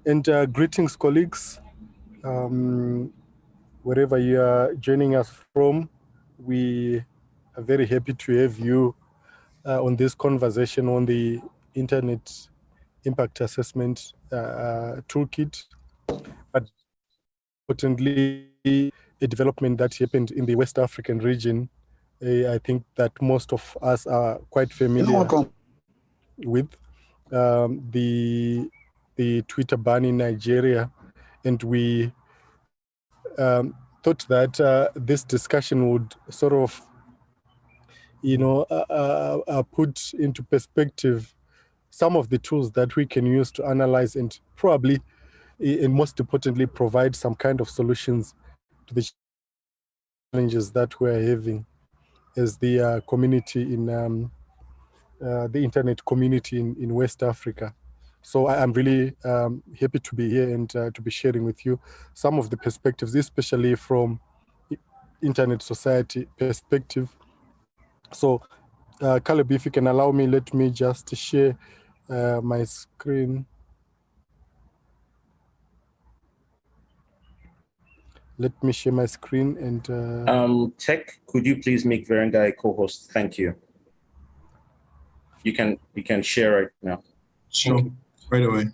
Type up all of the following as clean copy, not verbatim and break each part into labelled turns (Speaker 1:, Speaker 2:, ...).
Speaker 1: And greetings, colleagues. Wherever you are joining us from, we are very happy to have you on this conversation on the Internet Impact Assessment Toolkit. But importantly, a development that happened in the West African region, I think that most of us are quite familiar with. The Twitter ban in Nigeria, and we thought that this discussion would sort of, put into perspective some of the tools that we can use to analyze and probably, and most importantly, provide some kind of solutions to the challenges that we're having as the community in the internet community in West Africa. So I'm really happy to be here and to be sharing with you some of the perspectives, especially from internet society perspective. So Caleb, if you can allow me, let me just share my screen. Let me share my screen and...
Speaker 2: Tech, could you please make Verengai co-host? Thank you. You can share right now.
Speaker 3: Sure, right away.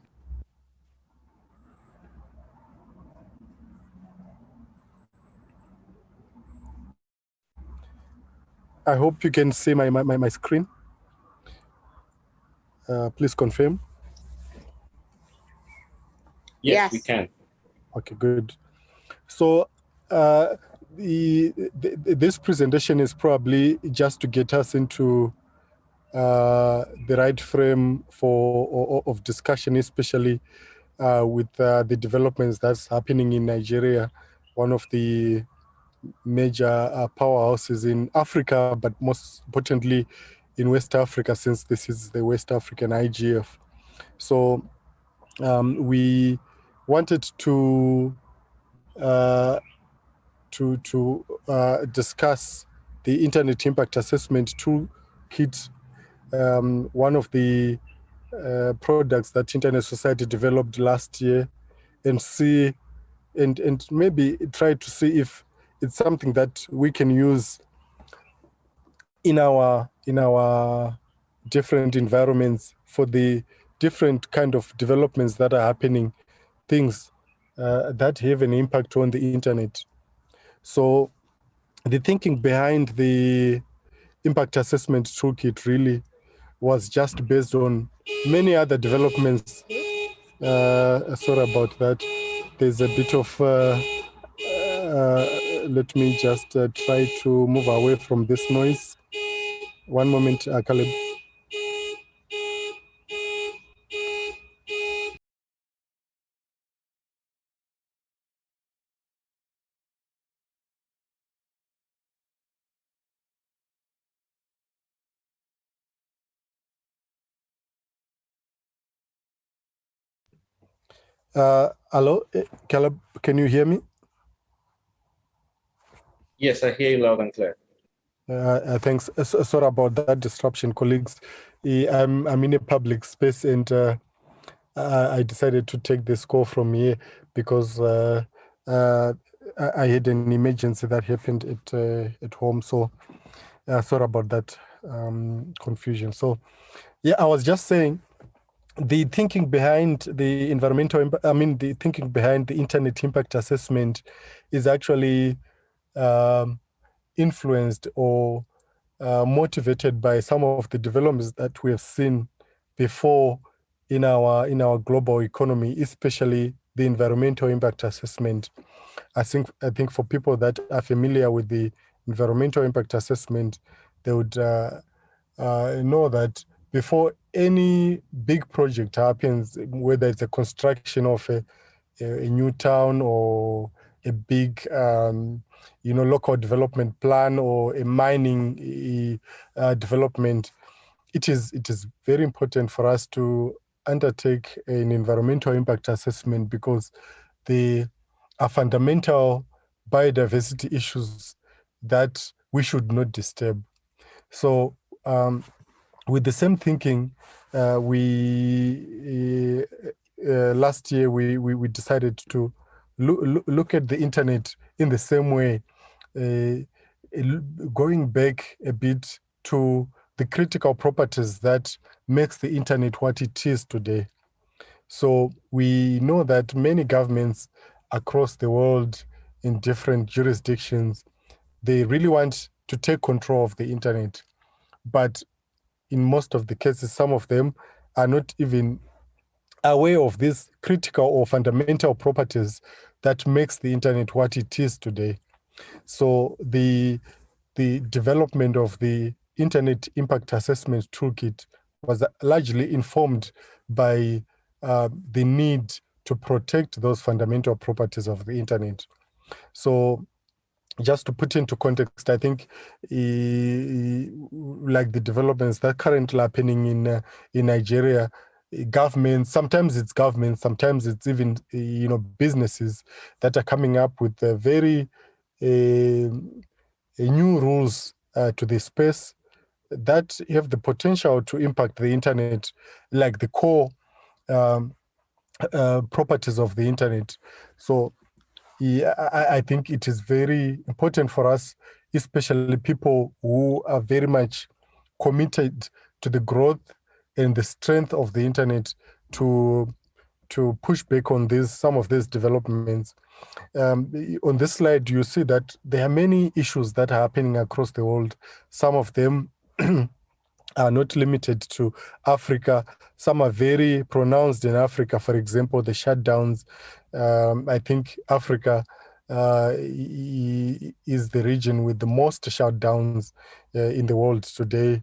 Speaker 1: I hope you can see my screen. Please confirm.
Speaker 2: Yes, we can.
Speaker 1: Okay, good. So this presentation is probably just to get us into the right frame of discussion, especially with the developments that's happening in Nigeria, one of the major powerhouses in Africa, but most importantly in West Africa, since this is the West African IGF. So we wanted to discuss the Internet Impact Assessment Toolkit, one of the products that Internet Society developed last year, and see and maybe try to see if it's something that we can use in our different environments for the different kind of developments that are happening, things that have an impact on the internet. So the thinking behind the impact assessment toolkit really was just based on many other developments. Sorry about that. There's a bit of, let me just try to move away from this noise. One moment, Caleb. Hello, Caleb, can you hear me?
Speaker 2: Yes, I hear you loud and clear.
Speaker 1: Thanks. Sorry about that disruption, colleagues. I'm in a public space, and I decided to take this call from here because I had an emergency that happened at home. So sorry about that confusion. So yeah, I was just saying, the thinking behind the the thinking behind the internet impact assessment is actually influenced or motivated by some of the developments that we have seen before in our global economy, especially the environmental impact assessment. I think for people that are familiar with the environmental impact assessment, they would know that before any big project happens, whether it's a construction of a new town or a big local development plan or a mining development, it is very important for us to undertake an environmental impact assessment, because there are fundamental biodiversity issues that we should not disturb. So with the same thinking, we last year we decided to look at the internet in the same way, going back a bit to the critical properties that makes the internet what it is today. So we know that many governments across the world in different jurisdictions, they really want to take control of the internet. But in most of the cases, some of them are not even aware of these critical or fundamental properties that makes the internet what it is today. So the development of the Internet Impact Assessment Toolkit was largely informed by the need to protect those fundamental properties of the internet. So just to put into context, I think like the developments that currently happening in Nigeria, governments, sometimes it's governments, sometimes it's even businesses that are coming up with very new rules to the space that have the potential to impact the internet, like the core properties of the internet. So yeah, I think it is very important for us, especially people who are very much committed to the growth and the strength of the internet, to push back on some of these developments. On this slide, you see that there are many issues that are happening across the world. Some of them are not limited to Africa. Some are very pronounced in Africa. For example, the shutdowns. I think Africa is the region with the most shutdowns in the world today.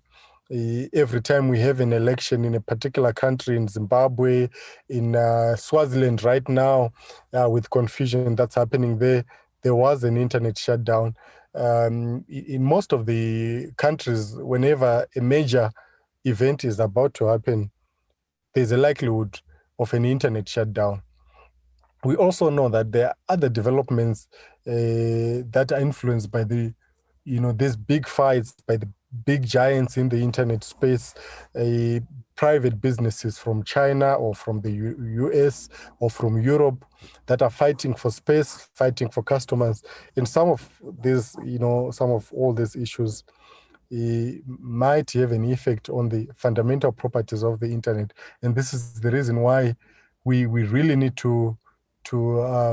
Speaker 1: Every time we have an election in a particular country, in Zimbabwe, in Swaziland right now, with confusion that's happening there was an internet shutdown. In most of the countries, whenever a major event is about to happen, there's a likelihood of an internet shutdown. We also know that there are other developments that are influenced by these big fights, by the big giants in the internet space, private businesses from China or from the US or from Europe that are fighting for space, fighting for customers. And some of all these issues might have an effect on the fundamental properties of the internet. And this is the reason why we really need to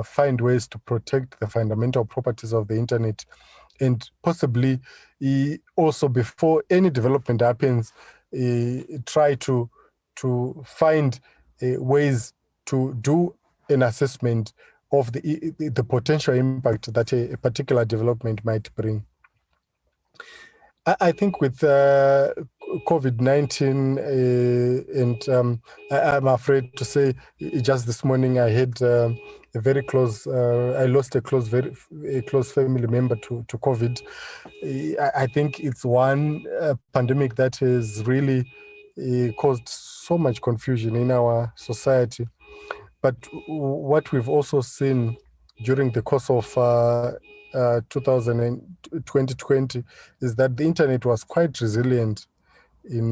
Speaker 1: find ways to protect the fundamental properties of the internet, and possibly also, before any development happens, try to find ways to do an assessment of the potential impact that a particular development might bring. I think with COVID-19, and I'm afraid to say, just this morning I had a very close, I lost a close family member to COVID. I think it's one pandemic that has really caused so much confusion in our society. But what we've also seen during the course of 2020 is that the internet was quite resilient in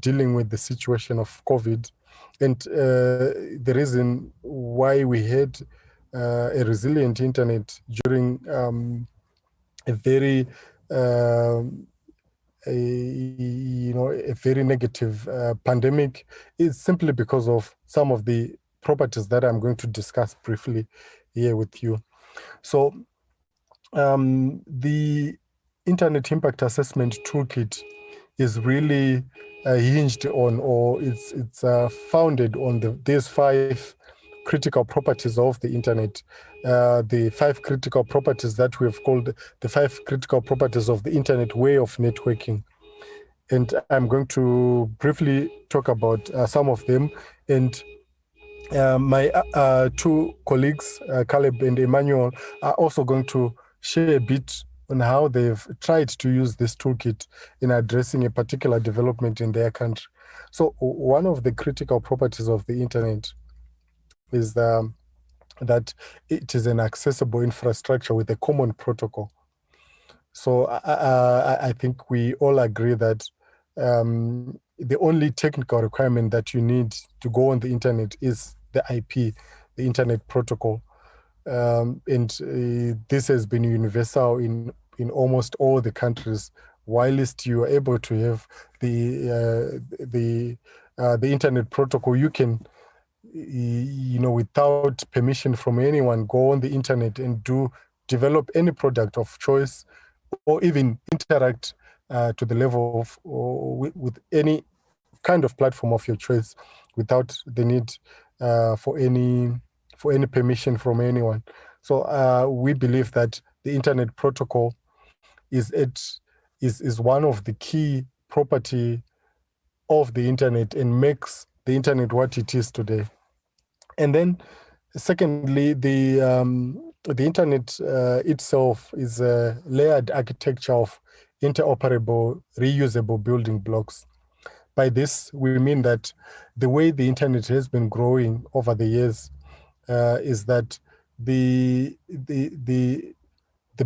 Speaker 1: dealing with the situation of COVID. And the reason why we had a resilient internet during a very very negative pandemic is simply because of some of the properties that I'm going to discuss briefly here with you. So the Internet Impact Assessment Toolkit is really hinged on, or it's founded on these 5 critical properties of the internet, the 5 critical properties that we've called the 5 critical properties of the internet way of networking. And I'm going to briefly talk about some of them. And my 2 colleagues, Caleb and Emmanuel, are also going to share a bit on how they've tried to use this toolkit in addressing a particular development in their country. So one of the critical properties of the internet is that it is an accessible infrastructure with a common protocol. So I think we all agree that the only technical requirement that you need to go on the internet is the IP, the Internet Protocol. This has been universal in almost all the countries. Whilst you are able to have the Internet Protocol, you can, without permission from anyone, go on the internet and develop any product of choice, or even interact to the level of with any kind of platform of your choice, without the need for any permission from anyone. So we believe that the Internet Protocol is one of the key property of the internet and makes the internet what it is today. And then secondly, the internet itself is a layered architecture of interoperable, reusable building blocks. By this, we mean that the way the internet has been growing over the years is that the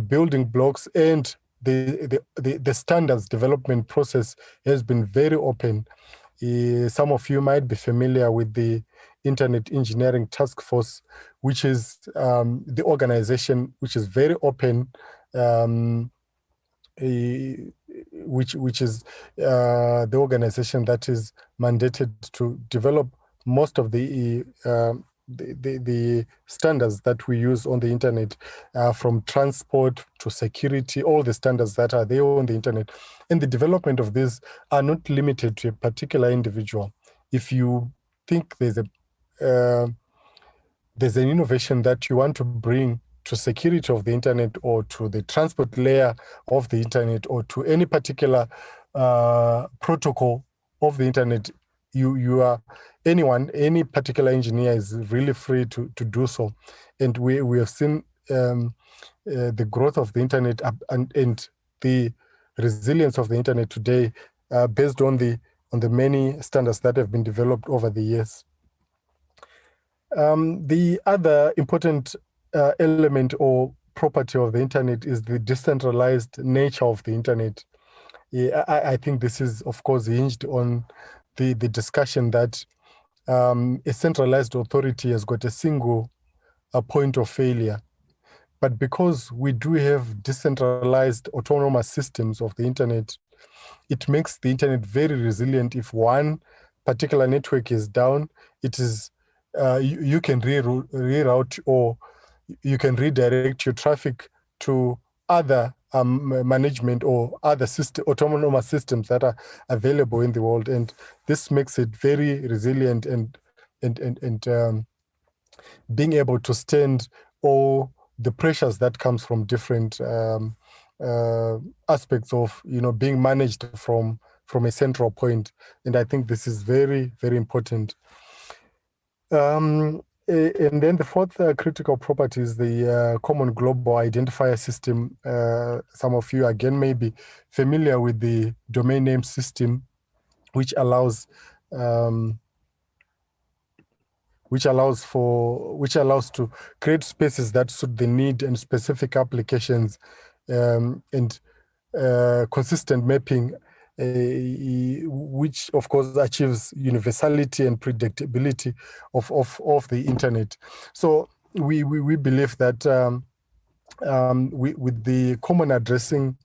Speaker 1: building blocks and the standards development process has been very open. Some of you might be familiar with the Internet Engineering Task Force, which is the organization which is very open, which is the organization that is mandated to develop most of the standards that we use on the internet, from transport to security, all the standards that are there on the internet. And the development of these are not limited to a particular individual. If you think there's an innovation that you want to bring to security of the internet, or to the transport layer of the internet, or to any particular protocol of the internet, you are any particular engineer is really free to do so. And we have seen the growth of the internet and the resilience of the internet today based on the many standards that have been developed over the years. The other important element or property of the internet is the decentralized nature of the internet. I think this is, of course, hinged on the discussion that a centralized authority has got a single point of failure. But because we do have decentralized autonomous systems of the internet, it makes the internet very resilient. If one particular network is down, it is you can reroute, or you can redirect your traffic to other management or other autonomous systems that are available in the world, and this makes it very resilient and being able to stand all the pressures that comes from different aspects of being managed from a central point. And I think this is very, very important. And then the fourth critical property is the Common Global Identifier System. Some of you, again, may be familiar with the domain name system, which allows to create spaces that suit the need and specific applications, and consistent mapping, which of course achieves universality and predictability of the internet. So we believe that with the common addressing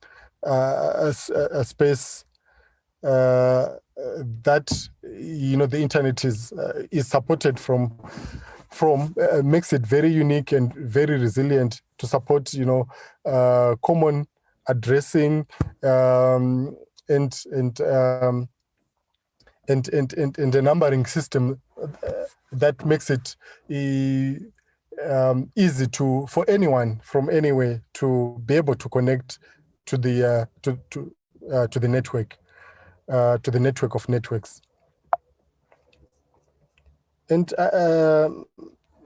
Speaker 1: space, that the internet is supported from makes it very unique and very resilient to support common addressing and a numbering system that makes it easy for anyone from anywhere to be able to connect to the network, to the network of networks. And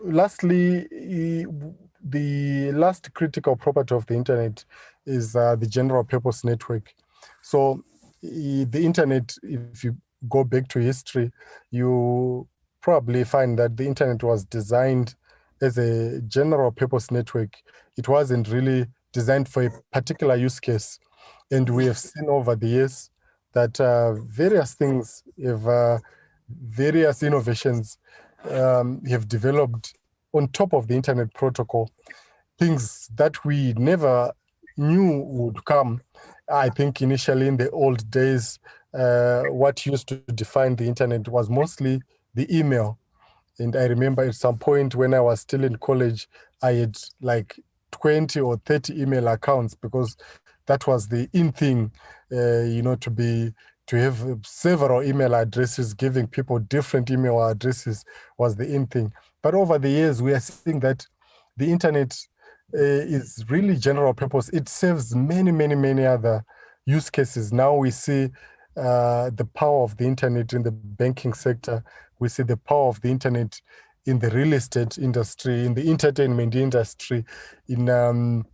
Speaker 1: lastly, the last critical property of the internet is the general purpose network. So the internet, if you go back to history, you probably find that the internet was designed as a general purpose network. It wasn't really designed for a particular use case. And we have seen over the years that various things, various innovations have developed on top of the internet protocol, things that we never knew would come. I think initially in the old days, what used to define the internet was mostly the email. And I remember at some point when I was still in college, I had like 20 or 30 email accounts because that was the in thing, to have several email addresses, giving people different email addresses was the in thing. But over the years, we are seeing that the internet is really general purpose. It serves many, many, many other use cases. Now we see the power of the internet in the banking sector. We see the power of the internet in the real estate industry, in the entertainment industry, in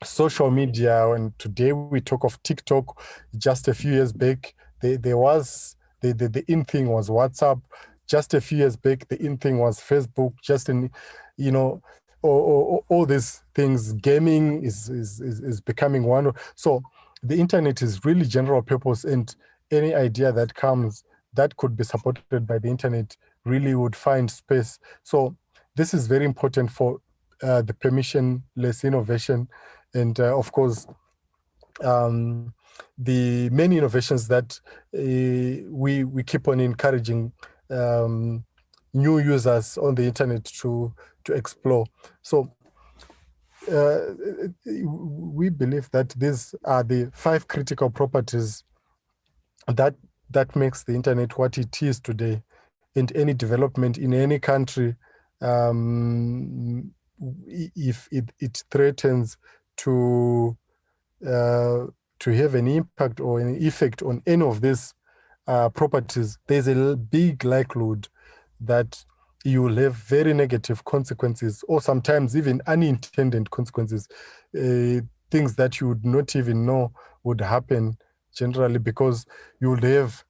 Speaker 1: social media. And today we talk of TikTok. Just a few years back, there was the in thing was WhatsApp. Just a few years back, the in thing was Facebook. All these things. Gaming is becoming one. So the internet is really general purpose, and any idea that comes that could be supported by the internet really would find space. So this is very important for the permissionless innovation, and of course, the many innovations that we keep on encouraging new users on the internet to explore. So we believe that these are the 5 critical properties that makes the internet what it is today. And any development in any country, if it threatens to have an impact or an effect on any of these properties, there's a big likelihood that you will have very negative consequences, or sometimes even unintended consequences, things that you would not even know would happen generally, because you would have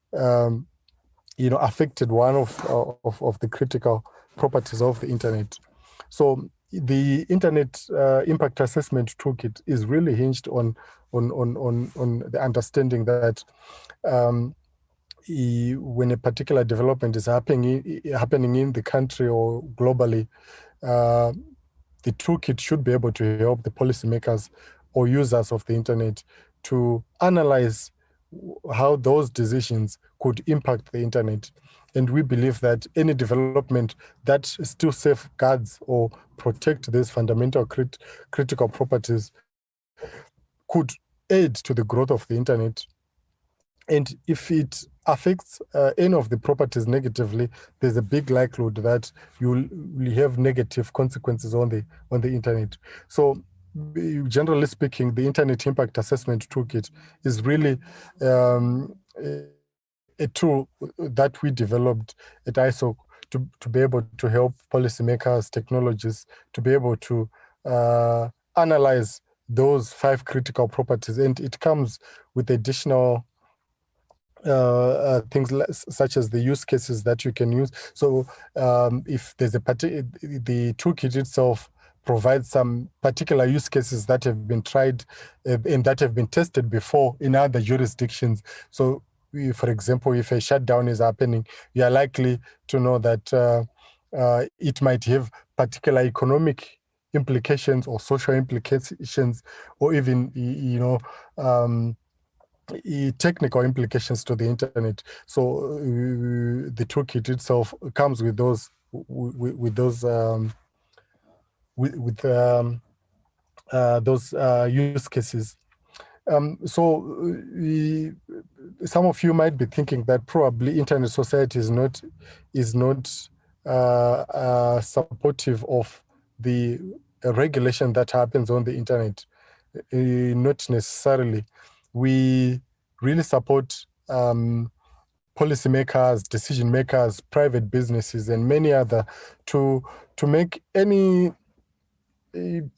Speaker 1: affected one of the critical properties of the internet. So the Internet Impact Assessment Toolkit is really hinged on the understanding that when a particular development is happening in the country or globally, the toolkit should be able to help the policymakers or users of the internet to analyze how those decisions could impact the internet. And we believe that any development that still safeguards or protect these fundamental critical properties could aid to the growth of the internet. And if it affects any of the properties negatively, there's a big likelihood that you will have negative consequences on the internet. So generally speaking, the Internet Impact Assessment Toolkit is really a tool that we developed at ISOC to be able to help policymakers, technologists, to be able to analyze those 5 critical properties. And it comes with additional things such as the use cases that you can use. So if there's the toolkit itself provides some particular use cases that have been tried and that have been tested before in other jurisdictions. So for example, if a shutdown is happening, you are likely to know that it might have particular economic implications or social implications, or even technical implications to the internet. So the toolkit itself comes with those use cases. So some of you might be thinking that probably internet society is not supportive of the regulation that happens on the internet. Not necessarily. We really support policymakers, decision makers, private businesses, and many other to make any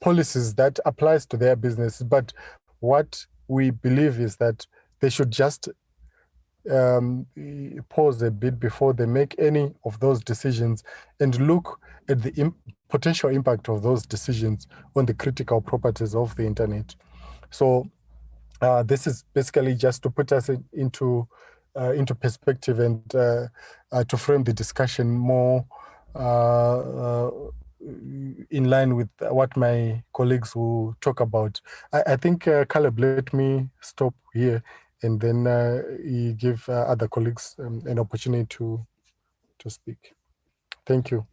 Speaker 1: policies that applies to their business. But what we believe is that they should just pause a bit before they make any of those decisions and look at the potential impact of those decisions on the critical properties of the internet. So this is basically just to put us into perspective and to frame the discussion more in line with what my colleagues will talk about. I think, Caleb, let me stop here and then you give other colleagues an opportunity to speak. Thank you.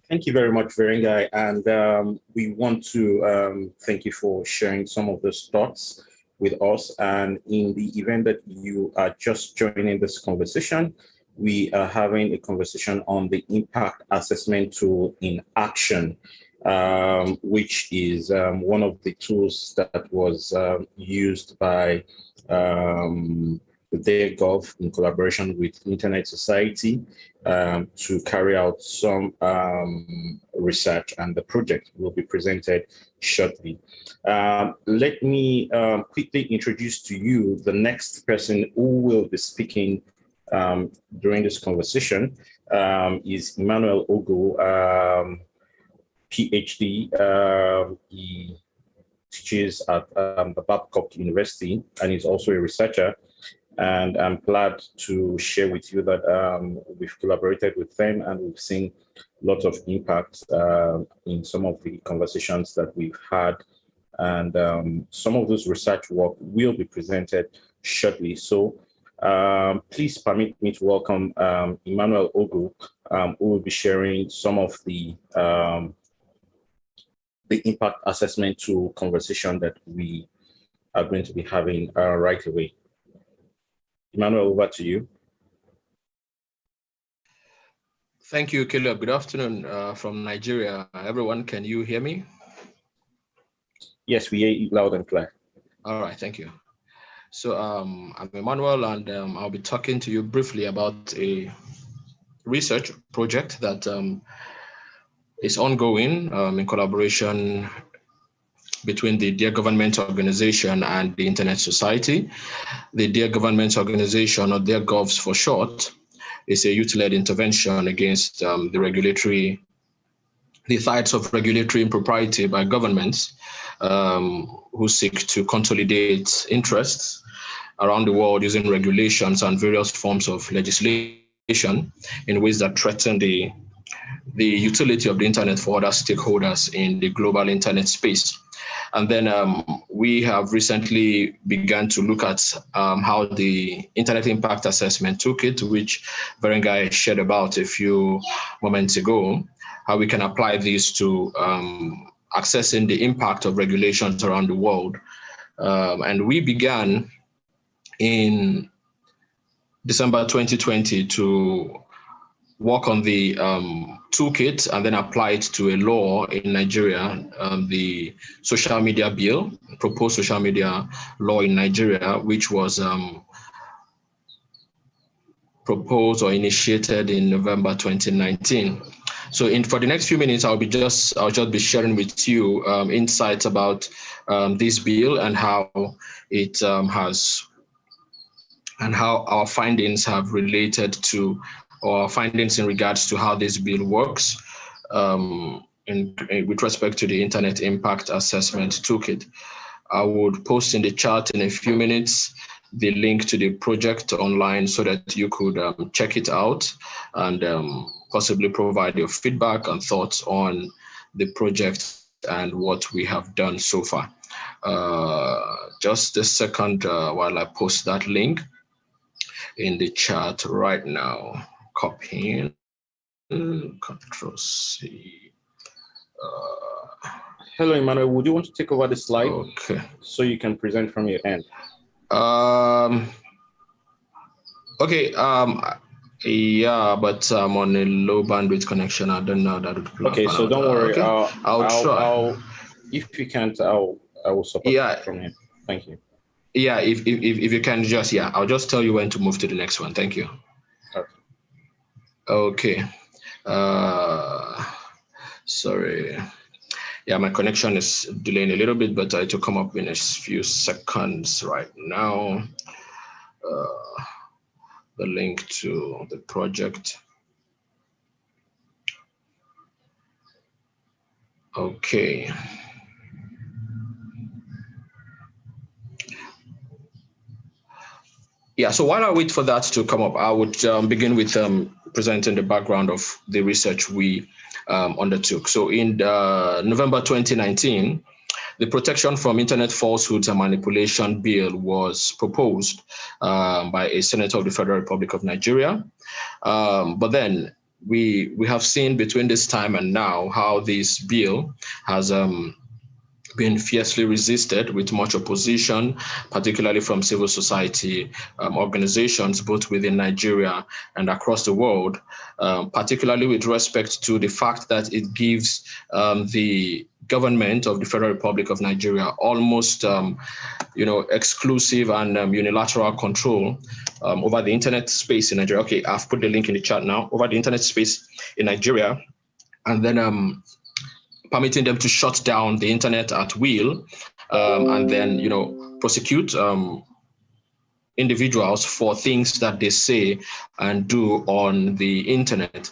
Speaker 2: Thank you very much, Verengai. And we want to thank you for sharing some of those thoughts with us. And in the event that you are just joining this conversation, we are having a conversation on the impact assessment tool in action, which is one of the tools that was used by the DearGovs in collaboration with Internet Society to carry out some research, and the project will be presented shortly. Let me quickly introduce to you the next person who will be speaking during this conversation. Is Emmanuel Ogo, PhD. He teaches at the Babcock University, and he's also a researcher. And I'm glad to share with you that we've collaborated with them, and we've seen lots of impact in some of the conversations that we've had. And some of those research work will be presented shortly. So please permit me to welcome Emmanuel Ogu, who will be sharing some of the impact assessment tool conversation that we are going to be having right away. Emmanuel, over to you.
Speaker 4: Thank you, Caleb. Good afternoon from Nigeria. Everyone, can you hear me?
Speaker 2: Yes, we hear you loud and clear.
Speaker 4: All right, thank you. So I'm Emmanuel, and I'll be talking to you briefly about a research project that is ongoing in collaboration between the Dear Government Organization and the Internet Society. The Dear Government Organization, or DearGovs for short, is a youth-led intervention against the sites of regulatory impropriety by governments who seek to consolidate interests around the world using regulations and various forms of legislation in ways that threaten the utility of the internet for other stakeholders in the global internet space. And then we have recently begun to look at how the Internet Impact Assessment Toolkit, which Verengai shared about a few moments ago, how we can apply these to assessing the impact of regulations around the world. And we began in December 2020 to work on the toolkit and then apply it to a law in Nigeria, the social media bill, proposed social media law in Nigeria, which was proposed or initiated in November 2019. So for the next few minutes, I'll just be sharing with you insights about this bill and how it how our findings have related to, or findings in regards to how this bill works with respect to the Internet Impact Assessment Toolkit. I would post in the chat in a few minutes the link to the project online so that you could check it out and possibly provide your feedback and thoughts on the project and what we have done so far. Just a second while I post that link in the chat right now. Copying, Control-C.
Speaker 2: Hello, Emmanuel. Would you want to take over the slide?
Speaker 4: Okay.
Speaker 2: So you can present from your end.
Speaker 4: Okay. Yeah, but I'm on a low bandwidth connection. I don't know that.
Speaker 2: Okay, so don't worry.
Speaker 4: Okay. I'll try.
Speaker 2: If you can't, I will support from here. Thank you.
Speaker 4: Yeah, if you can just, I'll just tell you when to move to the next one. Thank you. Okay. Sorry. Yeah, my connection is delaying a little bit, but it will come up in a few seconds right now. The link to the project. Okay. Yeah, so while I wait for that to come up, I would begin with presenting the background of the research we undertook. So in November 2019, the Protection from Internet Falsehoods and Manipulation Bill was proposed by a senator of the Federal Republic of Nigeria. But then we have seen between this time and now how this bill has been fiercely resisted with much opposition, particularly from civil society organizations, both within Nigeria and across the world, particularly with respect to the fact that it gives the government of the Federal Republic of Nigeria almost exclusive and unilateral control over the internet space in Nigeria. Okay, I've put the link in the chat now, over the internet space in Nigeria, and then permitting them to shut down the internet at will, and then prosecute individuals for things that they say and do on the internet.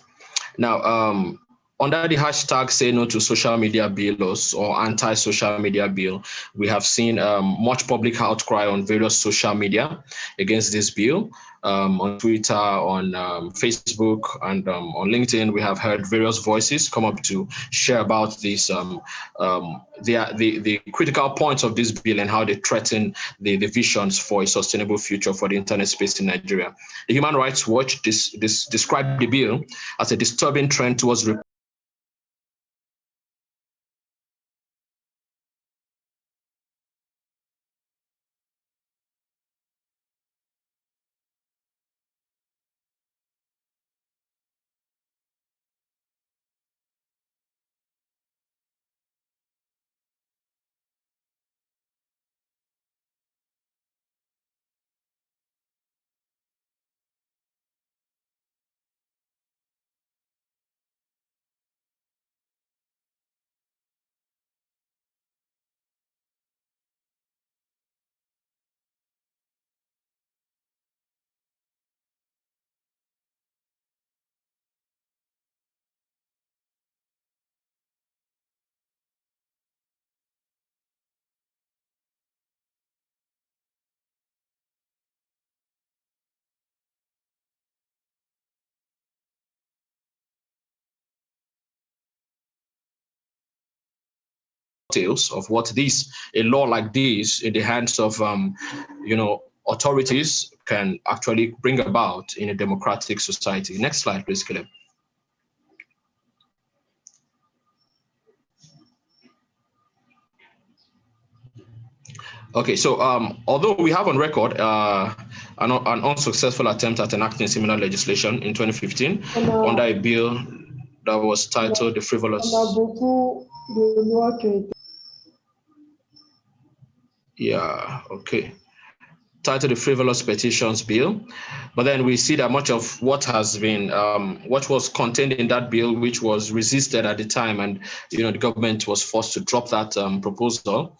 Speaker 4: Now, under the hashtag Say No to Social Media Bill or Anti-Social Media Bill, we have seen much public outcry on various social media against this bill. On Twitter, on Facebook, and on LinkedIn, we have heard various voices come up to share about this, the critical points of this bill and how they threaten the visions for a sustainable future for the internet space in Nigeria. The Human Rights Watch described the bill as a disturbing trend towards of what a law like this in the hands of authorities can actually bring about in a democratic society. Next slide, please, Caleb. Okay, so although we have on record an unsuccessful attempt at enacting similar legislation in 2015 under a bill that was titled the Frivolous. Yeah, okay. Titled the Frivolous Petitions Bill. But then we see that much of what has been, what was contained in that bill, which was resisted at the time, and the government was forced to drop that proposal,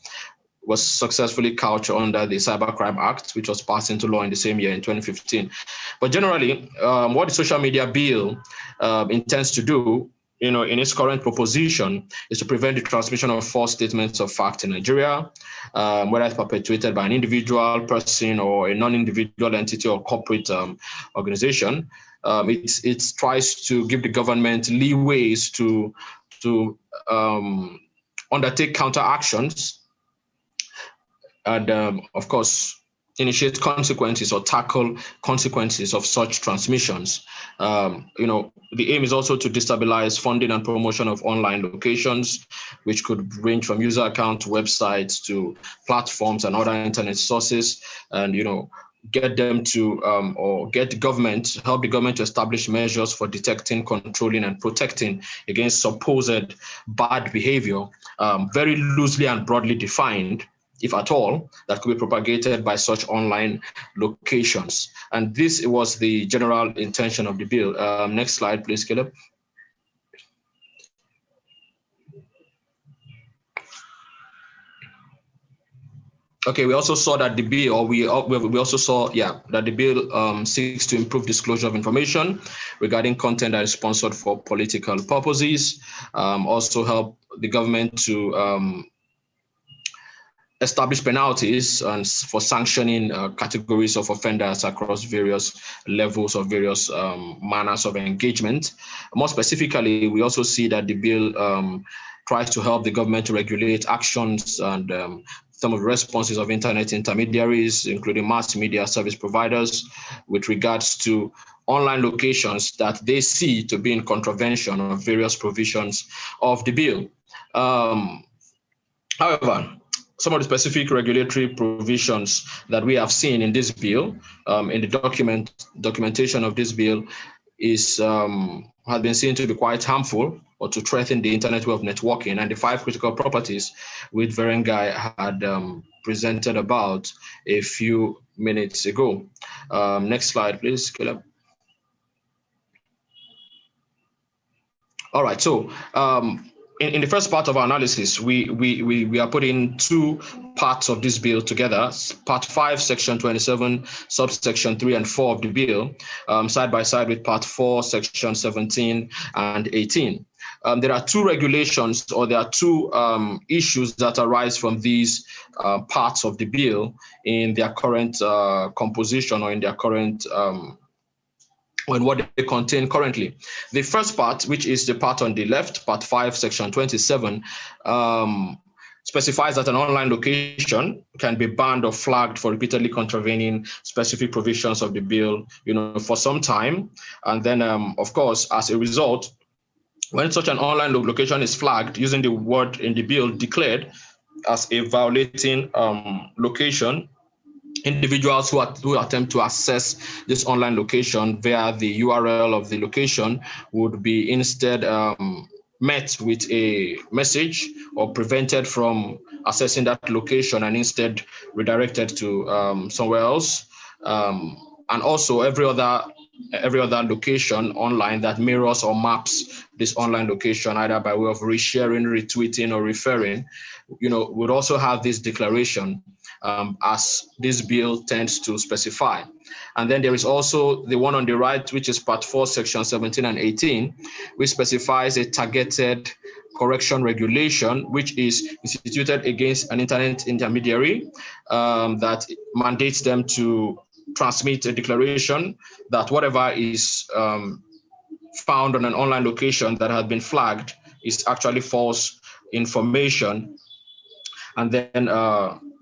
Speaker 4: was successfully couched under the Cybercrime Act, which was passed into law in the same year in 2015. But generally, what the social media bill intends to do, in its current proposition, is to prevent the transmission of false statements of fact in Nigeria, whether it's perpetuated by an individual person or a non-individual entity or corporate organization. It tries to give the government leeways to undertake counteractions and, of course, initiate consequences or tackle consequences of such transmissions. The aim is also to destabilize funding and promotion of online locations, which could range from user accounts, websites, to platforms and other internet sources, and get them to help the government to establish measures for detecting, controlling, and protecting against supposed bad behavior, very loosely and broadly defined, if at all, that could be propagated by such online locations. And this was the general intention of the bill. Next slide, please, Caleb. Okay, we also saw that the bill, or we also saw, that the bill seeks to improve disclosure of information regarding content that is sponsored for political purposes, also help the government to establish penalties and for sanctioning categories of offenders across various levels of various manners of engagement. More specifically, we also see that the bill tries to help the government to regulate actions and some of the responses of internet intermediaries, including mass media service providers, with regards to online locations that they see to be in contravention of various provisions of the bill. However, some of the specific regulatory provisions that we have seen in this bill, in the documentation of this bill, has been seen to be quite harmful or to threaten the internet way of networking, and the 5 critical properties which Verengai had presented about a few minutes ago. Next slide, please, Caleb. All right, so in the first part of our analysis, we are putting 2 parts of this bill together, part 5, section 27, subsection 3 and 4 of the bill, side by side with part 4, section 17 and 18. There are 2 regulations, or there are 2 issues that arise from these parts of the bill in their current composition, or in their current on what they contain currently. The first part, which is the part on the left, part 5, section 27, specifies that an online location can be banned or flagged for repeatedly contravening specific provisions of the bill, for some time. And then, of course, as a result, when such an online location is flagged using the word in the bill declared as a violating location, individuals who attempt to access this online location via the URL of the location would be instead met with a message or prevented from accessing that location and instead redirected to somewhere else. And also every other location online that mirrors or maps this online location, either by way of resharing, retweeting, or referring, would also have this declaration, as this bill tends to specify. And then there is also the one on the right, which is part 4, section 17 and 18, which specifies a targeted correction regulation, which is instituted against an internet intermediary that mandates them to transmit a declaration that whatever is found on an online location that has been flagged is actually false information. And then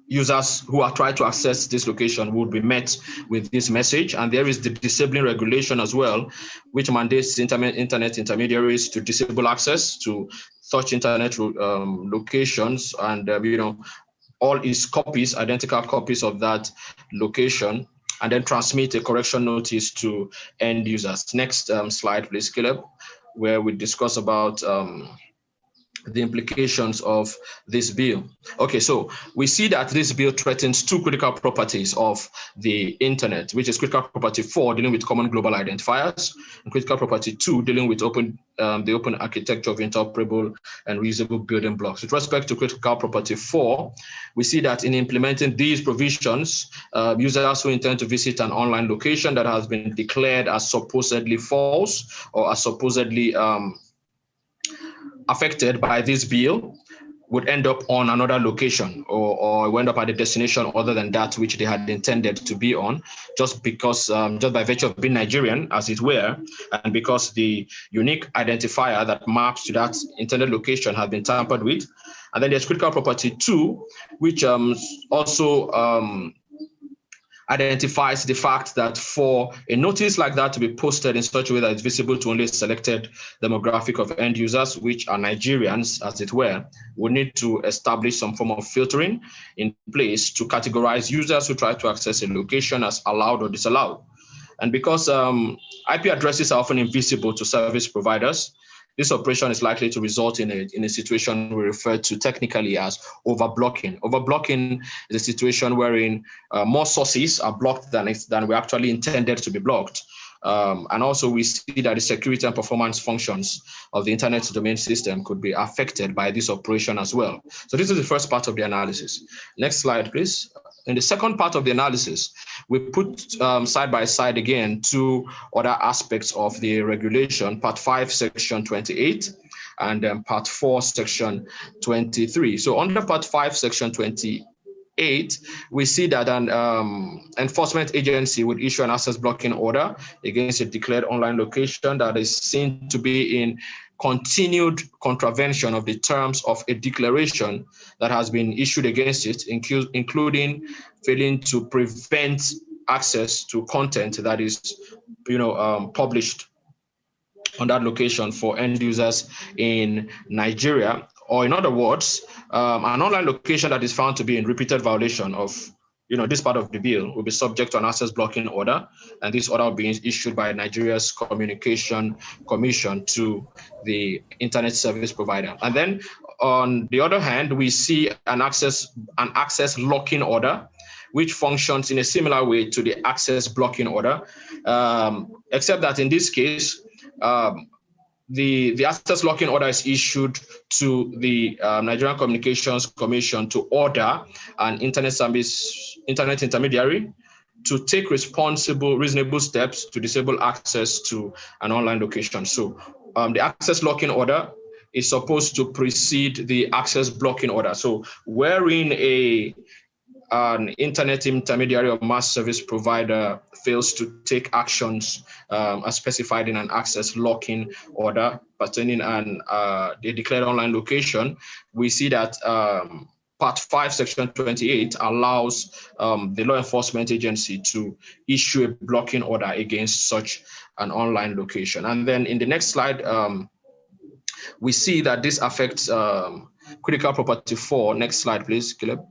Speaker 4: users who are trying to access this location would be met with this message. And there is the disabling regulation as well, which mandates internet intermediaries to disable access to such internet locations, and all its copies, identical copies of that location, and then transmit a correction notice to end users. Next slide, please, Caleb, where we discuss about the implications of this bill. Okay, so we see that this bill threatens 2 critical properties of the internet, which is critical property 4, dealing with common global identifiers, and critical property 2, dealing with the open architecture of interoperable and reusable building blocks. With respect to critical property 4, we see that in implementing these provisions, users who intend to visit an online location that has been declared as supposedly false or as supposedly affected by this bill would end up on another location or end up at a destination other than that which they had intended to be on, just because, just by virtue of being Nigerian, as it were, and because the unique identifier that maps to that intended location has been tampered with. And then there's critical property 2, which also identifies the fact that for a notice like that to be posted in such a way that it's visible to only a selected demographic of end users, which are Nigerians, as it were, we need to establish some form of filtering in place to categorize users who try to access a location as allowed or disallowed. And because IP addresses are often invisible to service providers, this operation is likely to result in a situation we refer to technically as overblocking. Overblocking is a situation wherein more sources are blocked than we actually intended to be blocked. And also we see that the security and performance functions of the internet domain system could be affected by this operation as well. So this is the first part of the analysis. Next slide, please. In the second part of the analysis, we put side by side again 2 other aspects of the regulation, part 5, section 28, and then part 4, section 23. So under part 5, section 28, 8, we see that an enforcement agency would issue an access blocking order against a declared online location that is seen to be in continued contravention of the terms of a declaration that has been issued against it, including failing to prevent access to content that is, published on that location for end users in Nigeria. Or in other words, an online location that is found to be in repeated violation of this part of the bill will be subject to an access blocking order, and this order will be issued by Nigeria's Communication Commission to the internet service provider. And then on the other hand, we see an access locking order, which functions in a similar way to the access blocking order, except that in this case, the access locking order is issued to the Nigerian Communications Commission to order an internet intermediary to take reasonable steps to disable access to an online location. So the access locking order is supposed to precede the access blocking order. So wherein an internet intermediary or mass service provider fails to take actions as specified in an access locking order pertaining an the declared online location, we see that Part 5, Section 28 allows the law enforcement agency to issue a blocking order against such an online location. And then in the next slide, we see that this affects critical property 4. Next slide, please, Caleb.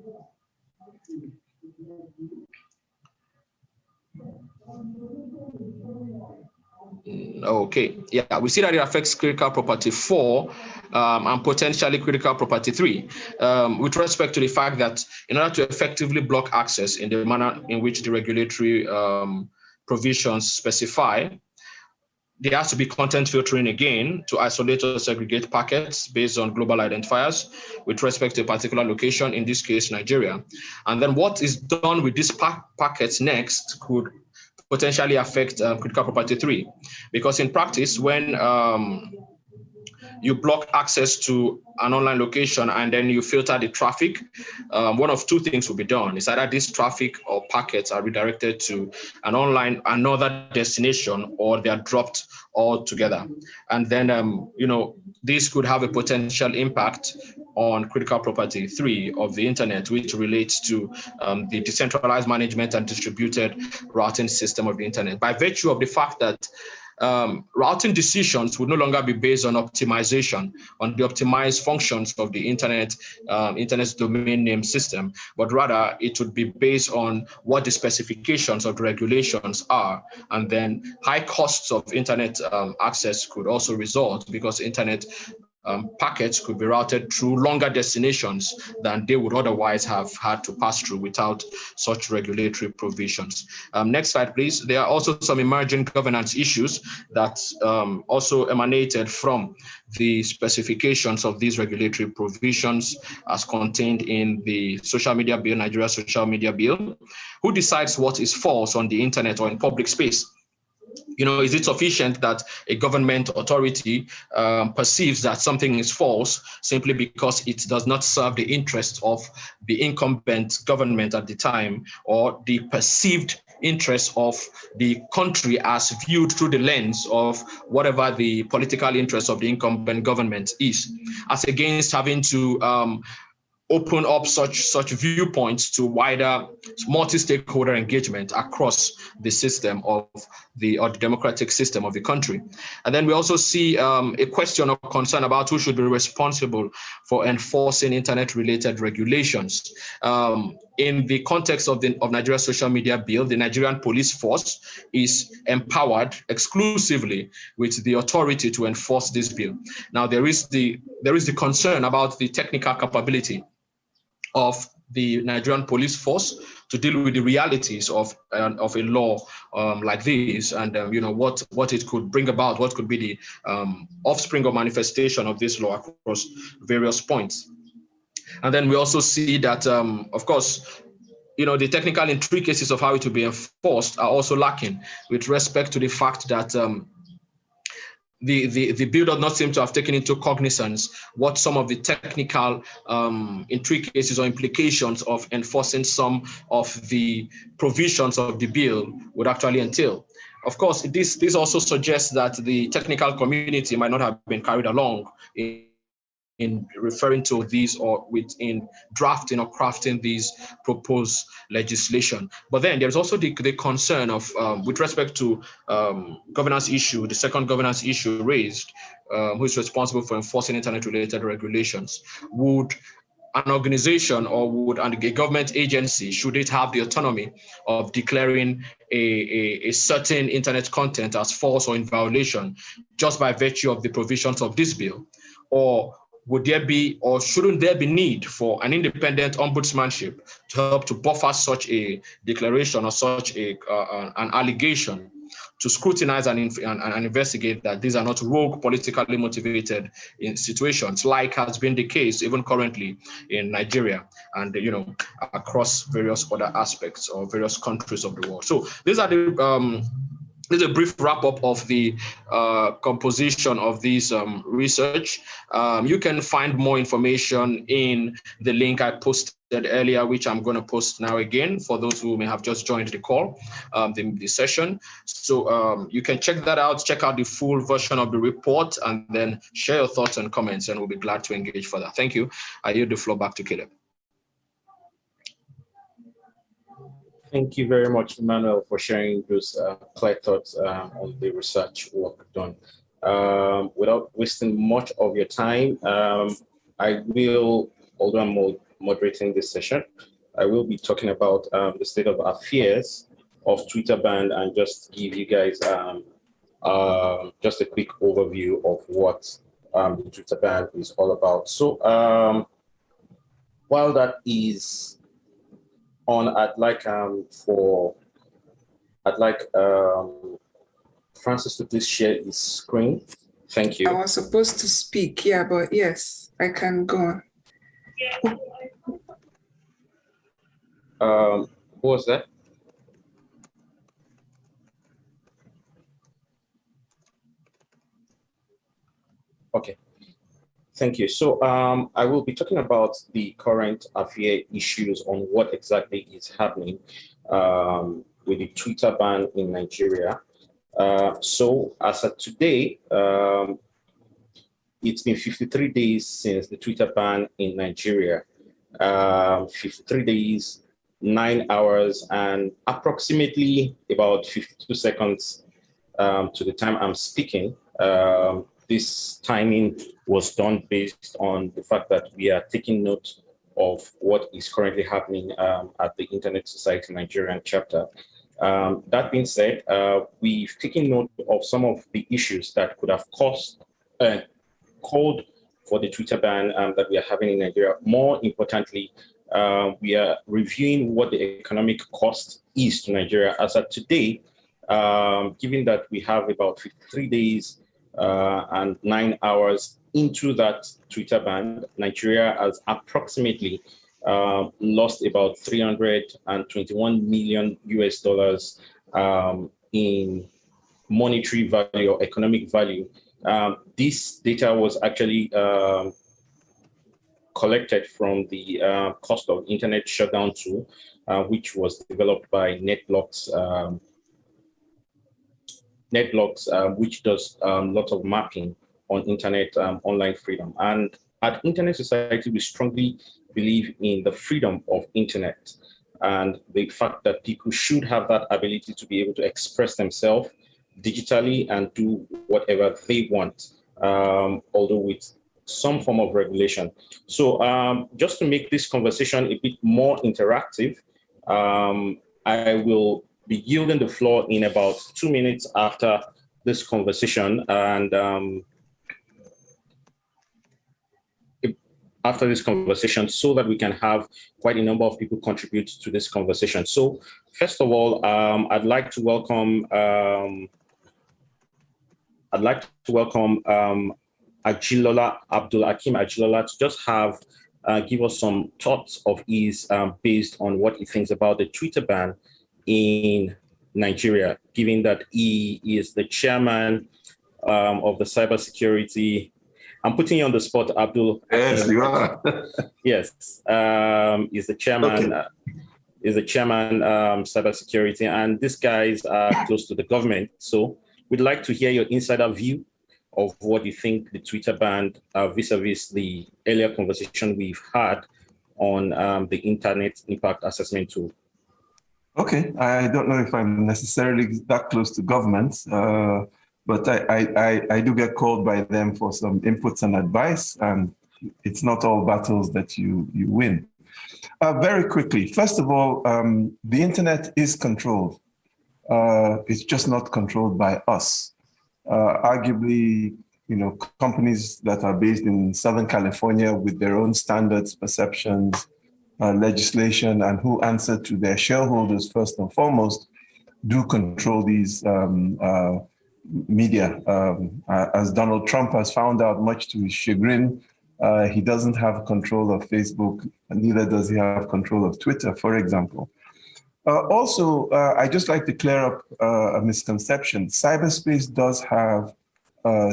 Speaker 4: Okay, yeah, we see that it affects critical property 4 and potentially critical property 3 with respect to the fact that in order to effectively block access in the manner in which the regulatory provisions specify, there has to be content filtering again to isolate or segregate packets based on global identifiers with respect to a particular location, in this case, Nigeria. And then what is done with these packets next could potentially affect critical property 3, because in practice, when you block access to an online location and then you filter the traffic, one of two things will be done. It's either this traffic or packets are redirected to another destination, or they are dropped altogether. And then, this could have a potential impact on critical property 3 of the internet, which relates to the decentralized management and distributed routing system of the internet, by virtue of the fact that routing decisions would no longer be based on optimization, on the optimized functions of the internet's domain name system, but rather it would be based on what the specifications of the regulations are. And then high costs of internet access could also result, because internet packets could be routed through longer destinations than they would otherwise have had to pass through without such regulatory provisions. Next slide, please. There are also some emerging governance issues that also emanated from the specifications of these regulatory provisions as contained in the social media bill, Nigeria Social Media Bill. Who decides what is false on the internet or in public space? Is it sufficient that a government authority perceives that something is false simply because it does not serve the interests of the incumbent government at the time, or the perceived interests of the country as viewed through the lens of whatever the political interest of the incumbent government is, as against having to open up such viewpoints to wider multi-stakeholder engagement across the system of the democratic system of the country. And then we also see a question or concern about who should be responsible for enforcing internet-related regulations. In the context of Nigeria's Social Media Bill, the Nigerian police force is empowered exclusively with the authority to enforce this bill. Now, there is the concern about the technical capability of the Nigerian police force to deal with the realities of a law like this, and what it could bring about, what could be the offspring or manifestation of this law across various points. And then we also see that, of course, the technical intricacies of how it will be enforced are also lacking with respect to the fact that the bill does not seem to have taken into cognizance what some of the technical intricacies or implications of enforcing some of the provisions of the bill would actually entail. Of course, this also suggests that the technical community might not have been carried along in referring to these or within drafting or crafting these proposed legislation. But then there's also the concern of, with respect to governance issue, the second governance issue raised, who is responsible for enforcing internet-related regulations. Would an organization or would a government agency, should it have the autonomy of declaring a certain internet content as false or in violation just by virtue of the provisions of this bill? Or would there be, or shouldn't there be need for an independent ombudsmanship to help to buffer such a declaration or such an allegation, to scrutinize and investigate that these are not rogue, politically motivated in situations, like has been the case even currently in Nigeria and across various other aspects or various countries of the world. So these are the this is a brief wrap-up of the composition of this research. You can find more information in the link I posted earlier, which I'm going to post now again for those who may have just joined the call, the session. So you can check that out, check out the full version of the report, and then share your thoughts and comments, and we'll be glad to engage further. Thank you. I yield the floor back to Caleb.
Speaker 2: Thank you very much, Emmanuel, for sharing those clear thoughts on the research work done. Without wasting much of your time, I will, although I'm moderating this session, I will be talking about the state of affairs of Twitter ban and just give you guys just a quick overview of what the Twitter ban is all about. So while that is on, I'd like Francis to please share his screen. Thank you.
Speaker 5: I was supposed to speak, yeah, but yes, I can go on.
Speaker 2: Who was that? Okay. Thank you. So I will be talking about the current affair issues on what exactly is happening with the Twitter ban in Nigeria. So as of today, it's been 53 days since the Twitter ban in Nigeria. 53 days, 9 hours, and approximately about 52 seconds to the time I'm speaking. This timing was done based on the fact that we are taking note of what is currently happening at the Internet Society Nigerian chapter. That being said, we've taken note of some of the issues that could have called for the Twitter ban that we are having in Nigeria. More importantly, we are reviewing what the economic cost is to Nigeria as of today, given that we have about 53 days and 9 hours into that Twitter ban. Nigeria has approximately lost about $321 million US in monetary value or economic value. This data was actually collected from the cost of internet shutdown tool, which was developed by NetBlocks, which does lots of mapping on internet online freedom. And at Internet Society, we strongly believe in the freedom of internet and the fact that people should have that ability to be able to express themselves digitally and do whatever they want, although with some form of regulation. So just to make this conversation a bit more interactive, I will be yielding the floor in about 2 minutes after this conversation. And after this conversation, so that we can have quite a number of people contribute to this conversation. So first of all, I'd like to welcome Ajilola, Abdul Hakim Ajilola, to just give us some thoughts of his based on what he thinks about the Twitter ban in Nigeria, given that he is the chairman of the cybersecurity. I'm putting you on the spot, Abdul.
Speaker 3: Yes, you are.
Speaker 2: Yes, is the chairman.
Speaker 3: Okay.
Speaker 2: Is the chairman cybersecurity, and these guys are close to the government. So we'd like to hear your insider view of what you think the Twitter ban vis-a-vis the earlier conversation we've had on the Internet Impact Assessment tool.
Speaker 6: Okay, I don't know if I'm necessarily that close to government, but I do get called by them for some inputs and advice, and it's not all battles that you win. Very quickly, first of all, the internet is controlled. It's just not controlled by us. Arguably, companies that are based in Southern California with their own standards, perceptions, legislation, and who answer to their shareholders first and foremost, do control these media. As Donald Trump has found out, much to his chagrin, he doesn't have control of Facebook, and neither does he have control of Twitter, for example. Also, I just like to clear up a misconception. Cyberspace does have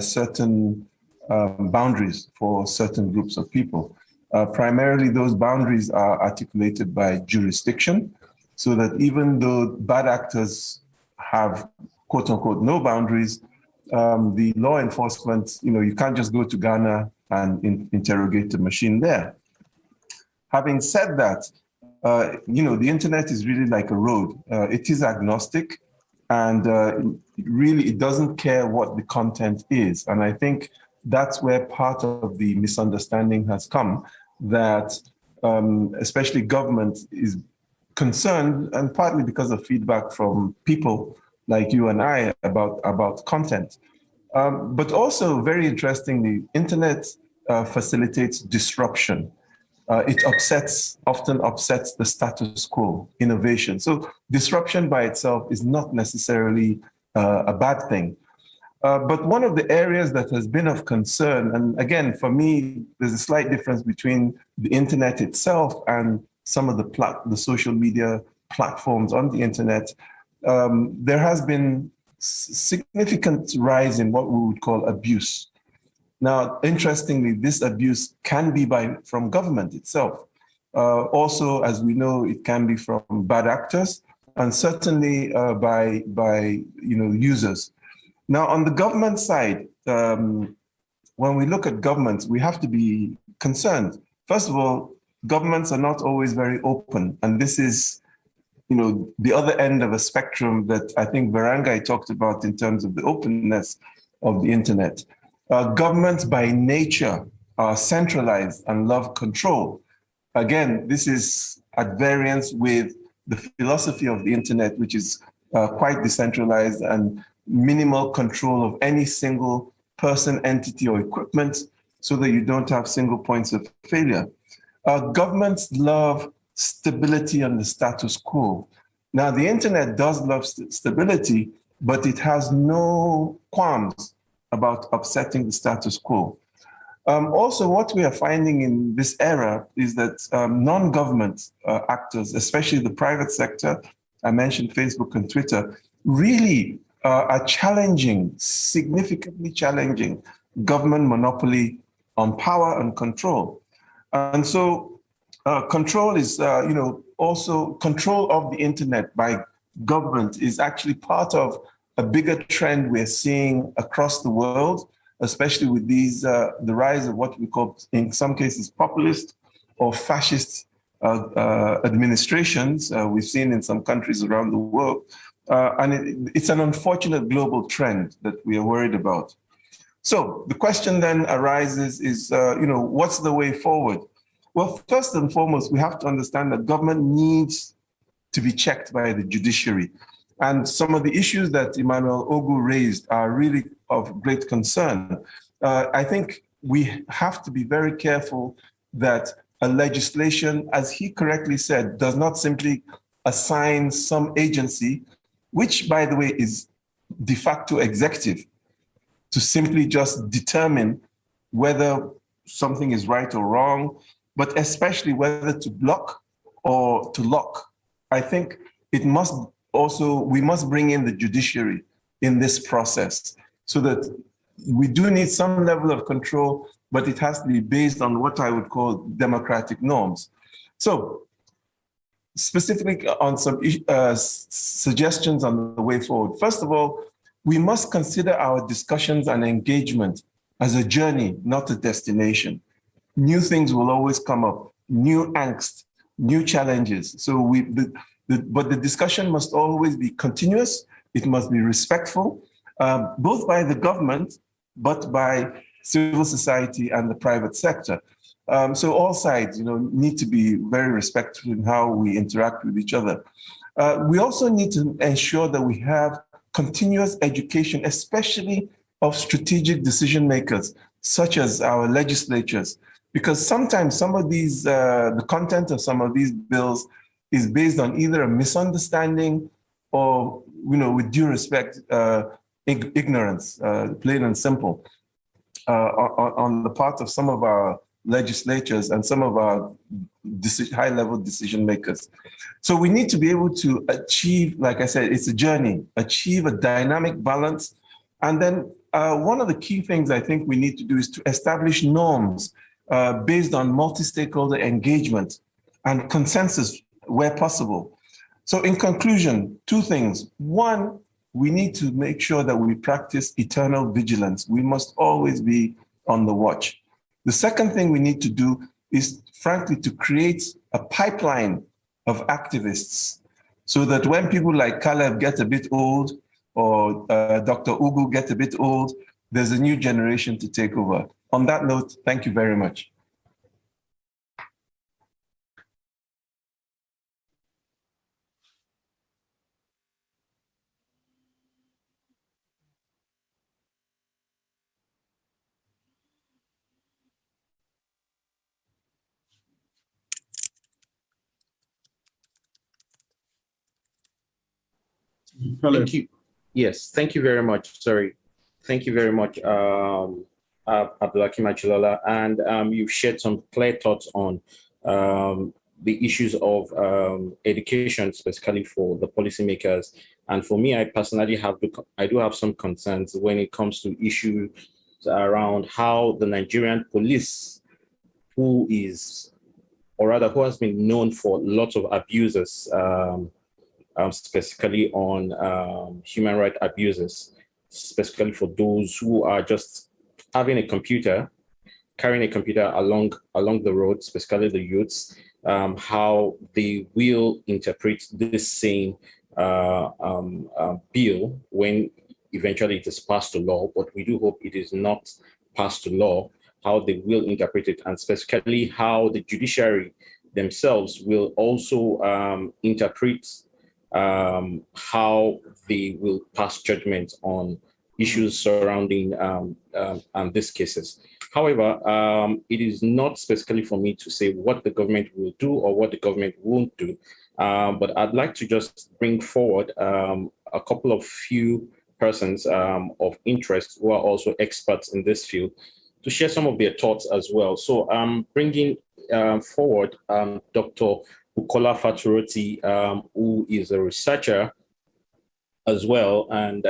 Speaker 6: certain boundaries for certain groups of people. Primarily, those boundaries are articulated by jurisdiction, so that even though bad actors have, quote unquote, no boundaries, the law enforcement, you can't just go to Ghana and interrogate the machine there. Having said that, the internet is really like a road. It is agnostic, and really it doesn't care what the content is. And I think that's where part of the misunderstanding has come, that especially government is concerned, and partly because of feedback from people like you and I about content. But also, very interestingly, internet facilitates disruption. It often upsets the status quo, innovation. So disruption by itself is not necessarily a bad thing. But one of the areas that has been of concern, and again, for me, there's a slight difference between the internet itself and some of the social media platforms on the internet. There has been significant rise in what we would call abuse. Now, interestingly, this abuse can be from government itself. Also, as we know, it can be from bad actors, and certainly by users. Now, on the government side, when we look at governments, we have to be concerned. First of all, governments are not always very open, and this is the other end of a spectrum that I think Verengai talked about in terms of the openness of the internet. Governments by nature are centralized and love control. Again, this is at variance with the philosophy of the internet, which is quite decentralized and minimal control of any single person, entity, or equipment, so that you don't have single points of failure. Governments love stability and the status quo. Now, the internet does love stability, but it has no qualms about upsetting the status quo. Also, what we are finding in this era is that non-government actors, especially the private sector, I mentioned Facebook and Twitter, really are significantly challenging government monopoly on power and control. And so control is, also control of the internet by government is actually part of a bigger trend we're seeing across the world, especially with these, the rise of what we call, in some cases, populist or fascist administrations we've seen in some countries around the world. And it's an unfortunate global trend that we are worried about. So the question then arises is, what's the way forward? Well, first and foremost, we have to understand that government needs to be checked by the judiciary. And some of the issues that Emmanuel Ogu raised are really of great concern. I think we have to be very careful that a legislation, as he correctly said, does not simply assign some agency, which, by the way, is de facto executive, to simply just determine whether something is right or wrong, but especially whether to block or to lock. I think it must also, we must bring in the judiciary in this process so that we do need some level of control, but it has to be based on what I would call democratic norms. So specifically on some suggestions on the way forward. First of all, we must consider our discussions and engagement as a journey, not a destination. New things will always come up, new angst, new challenges. So but the discussion must always be continuous. It must be respectful, both by the government, but by civil society and the private sector. So all sides, need to be very respectful in how we interact with each other. We also need to ensure that we have continuous education, especially of strategic decision makers, such as our legislatures, because sometimes some of these, the content of some of these bills is based on either a misunderstanding or, with due respect, ignorance, plain and simple, on the part of some of our legislatures and some of our high-level decision makers. So we need to be able to achieve, like I said, it's a journey, achieve a dynamic balance. And then one of the key things I think we need to do is to establish norms based on multi-stakeholder engagement and consensus where possible. So in conclusion, two things. One, we need to make sure that we practice eternal vigilance. We must always be on the watch. The second thing we need to do is, frankly, to create a pipeline of activists so that when people like Caleb get a bit old or Dr. Ugu get a bit old, there's a new generation to take over. On that note, thank you very much.
Speaker 2: Thank you. Yes, thank you very much. Sorry. Thank you very much, Abdulhakeem Ajilola. And you've shared some clear thoughts on the issues of education, specifically for the policymakers. And for me, I personally do have some concerns when it comes to issues around how the Nigerian police, who has been known for lots of abuses, specifically on human rights abuses, specifically for those who are just having a computer, carrying a computer along the road, specifically the youths, how they will interpret this same bill when eventually it is passed to law, but we do hope it is not passed to law, how they will interpret it, and specifically how the judiciary themselves will also interpret how they will pass judgment on issues surrounding these cases. However, it is not specifically for me to say what the government will do or what the government won't do, but I'd like to just bring forward a couple of few persons of interest who are also experts in this field to share some of their thoughts as well. So I'm bringing forward Dr. Bukola Faturoti, who is a researcher as well and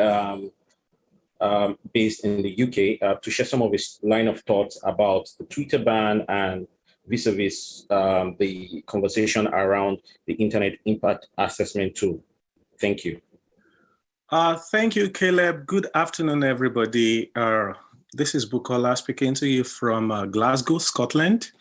Speaker 2: based in the UK, to share some of his line of thoughts about the Twitter ban and vis-a-vis the conversation around the Internet Impact Assessment tool. Thank you.
Speaker 7: Thank you, Caleb. Good afternoon, everybody. This is Bukola speaking to you from Glasgow, Scotland.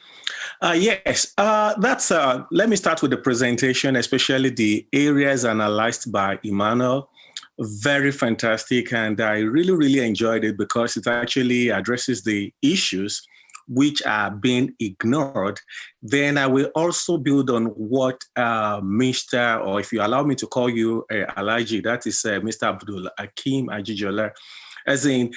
Speaker 7: Yes, let me start with the presentation, especially the areas analyzed by Emmanuel. Very fantastic, and I really enjoyed it because it actually addresses the issues which are being ignored. Then I will also build on what Mr., or if you allow me to call you Alaji, that is Mr. Abdulhakeem Ajijola, as in,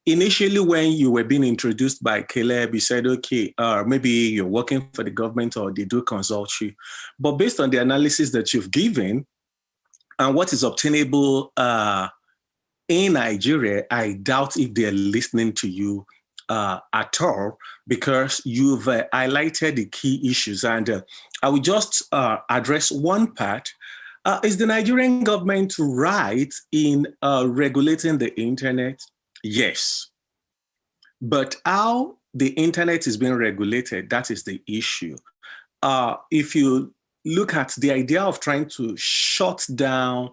Speaker 7: initially when you were being introduced by Caleb, you said, okay, maybe you're working for the government or they do consult you. But based on the analysis that you've given and what is obtainable in Nigeria, I doubt if they're listening to you at all, because you've highlighted the key issues. And I will just address one part. Is the Nigerian government right in regulating the internet? Yes. But how the internet is being regulated, that is the issue. If you look at the idea of trying to shut down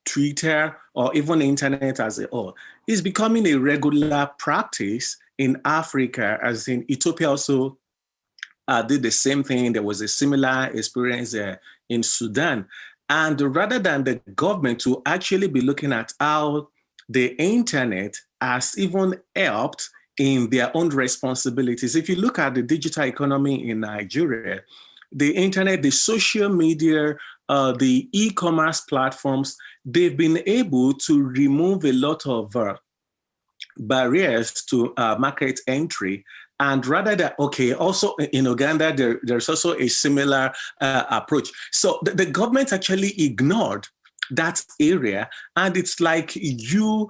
Speaker 7: Twitter or even the internet as a whole, is becoming a regular practice in Africa, as in Ethiopia also did the same thing. There was a similar experience in Sudan. And rather than the government to actually be looking at how the internet has even helped in their own responsibilities. If you look at the digital economy in Nigeria, the internet, the social media, the e-commerce platforms, they've been able to remove a lot of barriers to market entry. And rather than, okay, also in Uganda, there's also a similar approach. So the government actually ignored that area. And it's like you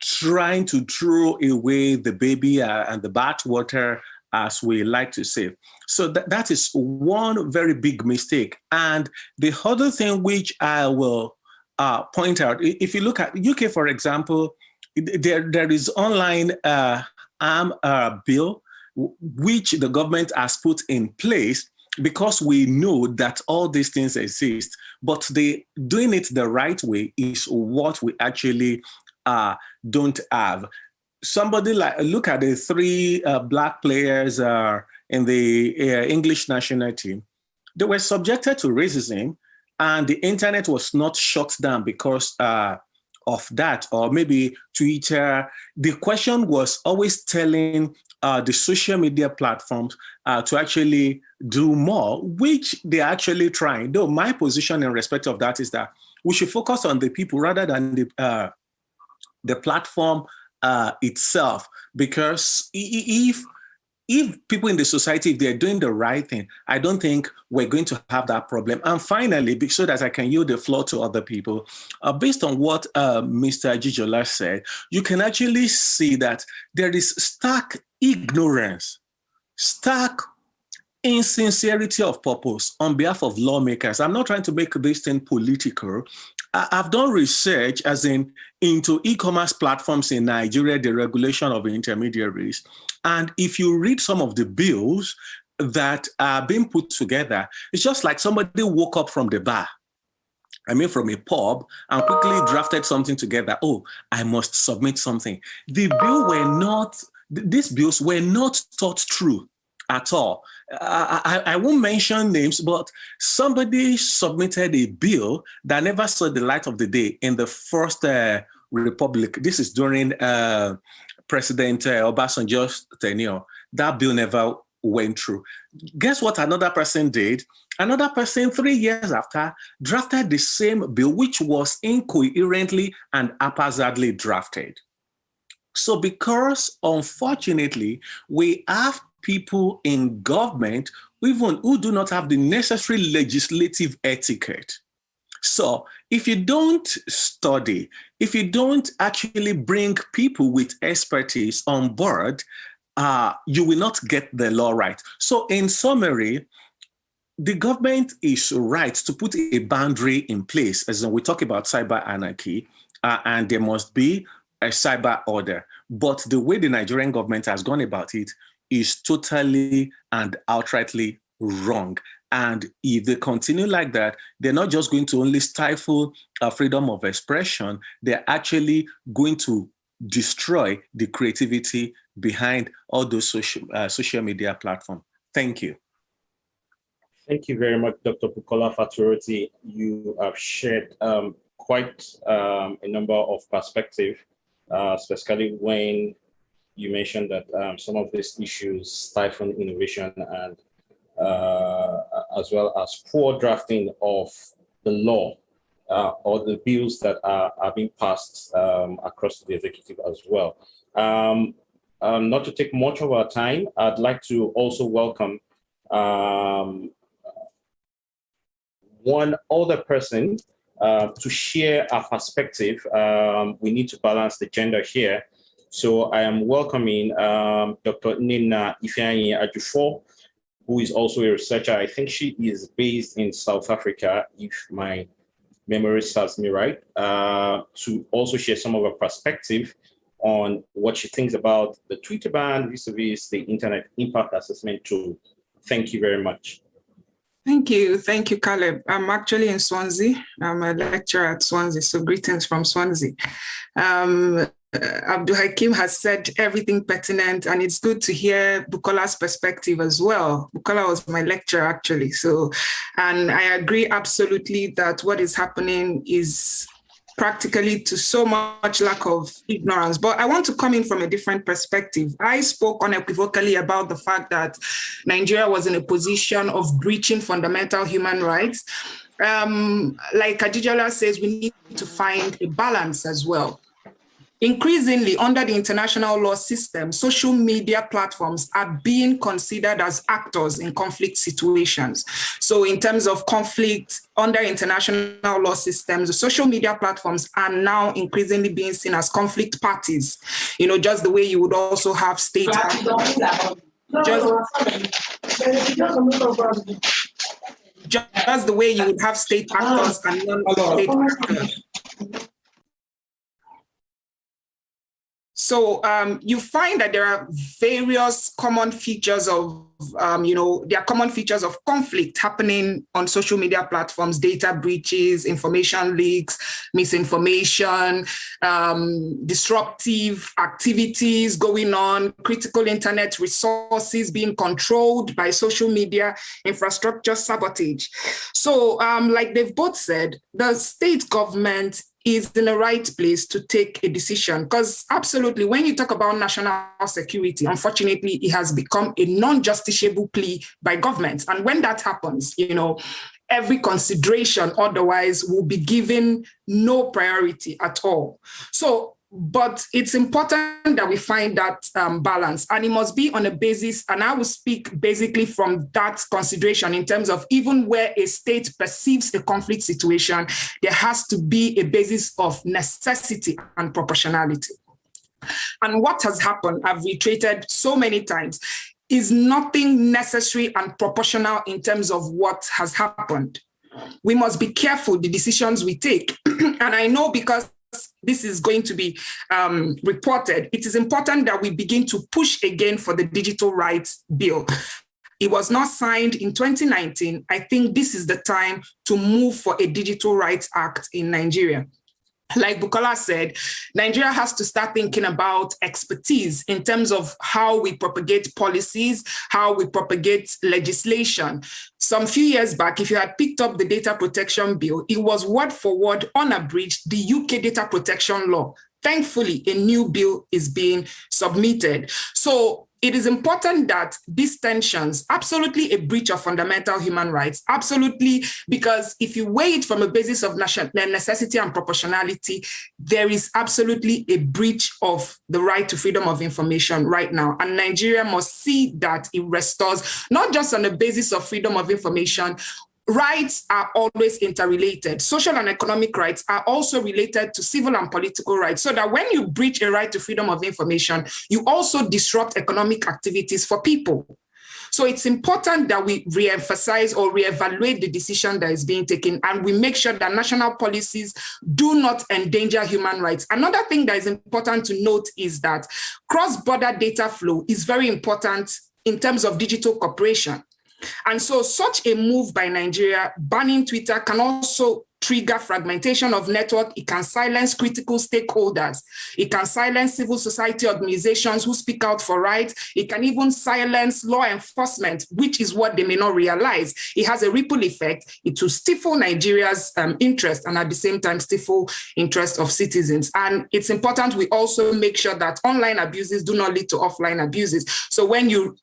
Speaker 7: trying to throw away the baby and the bathwater, as we like to say. So that is one very big mistake. And the other thing which I will point out, if you look at UK, for example, there is online AM bill, which the government has put in place because we know that all these things exist, but doing it the right way is what we actually don't have. Somebody look at the three Black players in the English national team. They were subjected to racism, and the internet was not shut down because of that, or maybe Twitter. The question was always telling the social media platforms to actually do more, which they're actually trying. Though my position in respect of that is that we should focus on the people rather than the platform itself, because if people in the society, if they're doing the right thing, I don't think we're going to have that problem. And finally, so that I can yield the floor to other people, based on what Mr. Jijola said, you can actually see that there is stark ignorance, stark insincerity of purpose on behalf of lawmakers. I'm not trying to make this thing political. I've done research into e-commerce platforms in Nigeria, the regulation of intermediaries. And if you read some of the bills that are being put together, it's just like somebody woke up from the bar, from a pub, and quickly drafted something together. Oh, I must submit something. These bills were not thought through at all. I won't mention names, but somebody submitted a bill that never saw the light of the day in the first republic. This is during President Obasanjo's tenure. That bill never went through. Guess what another person did? Another person 3 years after drafted the same bill, which was incoherently and haphazardly drafted. So because, unfortunately, we have people in government who do not have the necessary legislative etiquette. So if you don't study, if you don't actually bring people with expertise on board, you will not get the law right. So in summary, the government is right to put a boundary in place, as we talk about cyber anarchy, and there must be a cyber order. But the way the Nigerian government has gone about it is totally and outrightly wrong. And if they continue like that, they're not just going to only stifle freedom of expression, they're actually going to destroy the creativity behind all those social media platforms. Thank you.
Speaker 2: Thank you very much, Dr. Bukola Faturoti. You have shared quite a number of perspectives, especially when you mentioned that some of these issues stifle innovation and as well as poor drafting of the law or the bills that are being passed across the executive as well. Not to take much of our time, I'd like to also welcome one other person to share our perspective. We need to balance the gender here. So I am welcoming Dr. Nina Ifeanyi Ajufo, who is also a researcher. I think she is based in South Africa, if my memory serves me right, to also share some of her perspective on what she thinks about the Twitter ban vis-a-vis the Internet Impact Assessment tool. Thank you very much.
Speaker 5: Thank you, Caleb. I'm actually in Swansea. I'm a lecturer at Swansea, so greetings from Swansea. Abdul Hakim has said everything pertinent, and it's good to hear Bukola's perspective as well. Bukola was my lecturer, actually. And I agree absolutely that what is happening is practically to so much lack of ignorance. But I want to come in from a different perspective. I spoke unequivocally about the fact that Nigeria was in a position of breaching fundamental human rights. Like Ajijola says, we need to find a balance as well. Increasingly, under the international law system, social media platforms are being considered as actors in conflict situations. So in terms of conflict under international law systems, the social media platforms are now increasingly being seen as conflict parties, just the way you would also have state actors. Just the way you would have state actors and non-state actors. So you find that there are various common features of, there are common features of conflict happening on social media platforms: data breaches, information leaks, misinformation, disruptive activities going on, critical internet resources being controlled by social media, infrastructure sabotage. So like they've both said, the state government is in the right place to take a decision, because absolutely, when you talk about national security, unfortunately, it has become a non-justiciable plea by governments. And when that happens, every consideration otherwise will be given no priority at all. But it's important that we find that balance, and it must be on a basis, and I will speak basically from that consideration in terms of even where a state perceives a conflict situation, there has to be a basis of necessity and proportionality. And what has happened, I've reiterated so many times, is nothing necessary and proportional in terms of what has happened. We must be careful the decisions we take. And I know, because this is going to be reported, it is important that we begin to push again for the Digital Rights Bill. It was not signed in 2019. I think this is the time to move for a Digital Rights Act in Nigeria. Like Bukola said, Nigeria has to start thinking about expertise in terms of how we propagate policies, how we propagate legislation. Some few years back, if you had picked up the data protection bill, it was word for word, unabridged, the UK data protection law. Thankfully, a new bill is being submitted. So it is important that these tensions, absolutely a breach of fundamental human rights, absolutely, because if you weigh it from a basis of necessity and proportionality, there is absolutely a breach of the right to freedom of information right now. And Nigeria must see that it restores, not just on the basis of freedom of information. Rights are always interrelated. Social and economic rights are also related to civil and political rights, so that when you breach a right to freedom of information, you also disrupt economic activities for people. So it's important that we re-emphasize or re-evaluate the decision that is being taken, and we make sure that national policies do not endanger human rights. Another thing that is important to note is that cross-border data flow is very important in terms of digital cooperation. And so such a move by Nigeria banning Twitter can also trigger fragmentation of network. It can silence critical stakeholders. It can silence civil society organizations who speak out for rights. It can even silence law enforcement, which is what they may not realize. It has a ripple effect. It will stifle Nigeria's interest, and at the same time stifle interest of citizens. And it's important we also make sure that online abuses do not lead to offline abuses. So when you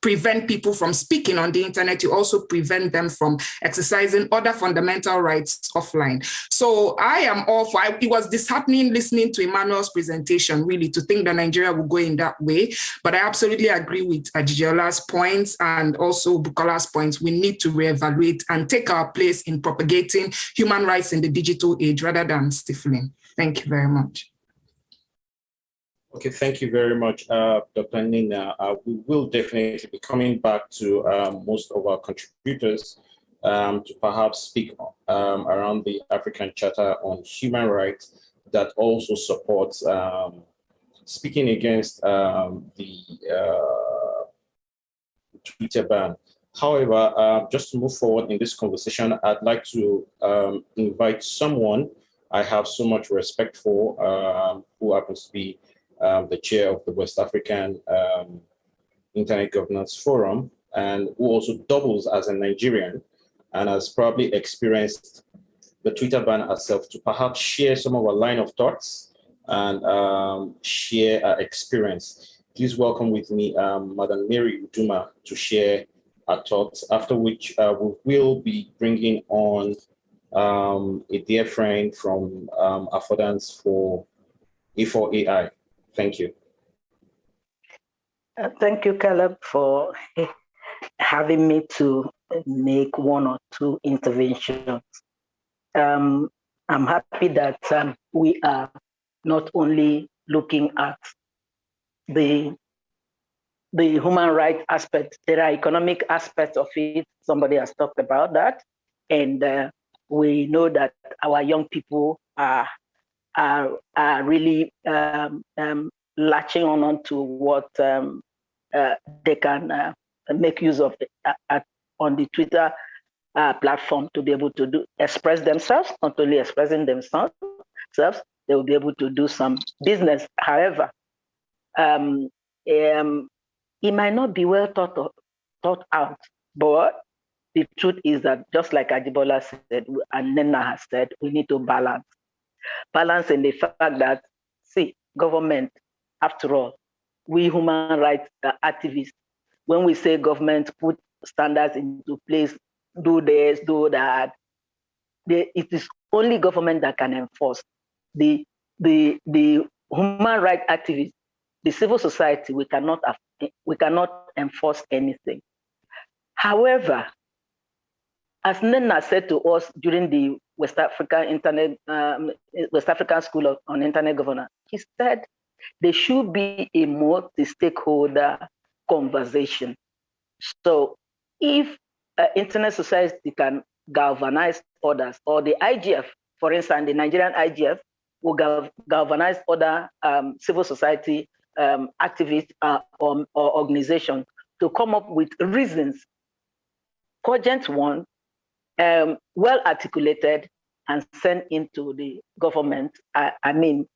Speaker 5: prevent people from speaking on the internet, you also prevent them from exercising other fundamental rights offline. So I am all for it. It was disheartening listening to Emmanuel's presentation, really, to think that Nigeria will go in that way. But I absolutely agree with Ajijola's points and also Bukola's points. We need to reevaluate and take our place in propagating human rights in the digital age rather than stifling. Thank you very much.
Speaker 2: Okay, thank you very much, Dr. Nina. We will definitely be coming back to most of our contributors to perhaps speak around the African Charter on Human Rights that also supports speaking against the Twitter ban. However, just to move forward in this conversation, I'd like to invite someone I have so much respect for, who happens to be the chair of the West African Internet Governance Forum, and who also doubles as a Nigerian and has probably experienced the Twitter ban herself, to perhaps share some of our line of thoughts and share our experience. Please welcome with me Madam Mary Uduma to share our thoughts, after which we will be bringing on a dear friend from Affordance for A4AI. Thank you.
Speaker 8: Thank you, Caleb, for having me to make one or two interventions. I'm happy that we are not only looking at the human rights aspect, there are economic aspects of it. Somebody has talked about that. And we know that our young people are really latching on to what they can make use of on the Twitter platform to be able to express themselves, not only expressing themselves, they will be able to do some business. However, it might not be well thought out, but the truth is that, just like Ajibola said and Nena has said, we need to balance. Balance in the fact that, see, government, after all, we human rights activists, when we say government put standards into place, do this, do that, it is only government that can enforce. The human rights activists, the civil society, we cannot enforce anything. However, as Nena said to us during the West African School on Internet Governance, he said there should be a multi-stakeholder conversation. So if internet society can galvanize others, or the IGF, for instance, the Nigerian IGF will galvanize other civil society activists or organizations to come up with reasons, cogent one, well articulated, and sent into the government. I mean,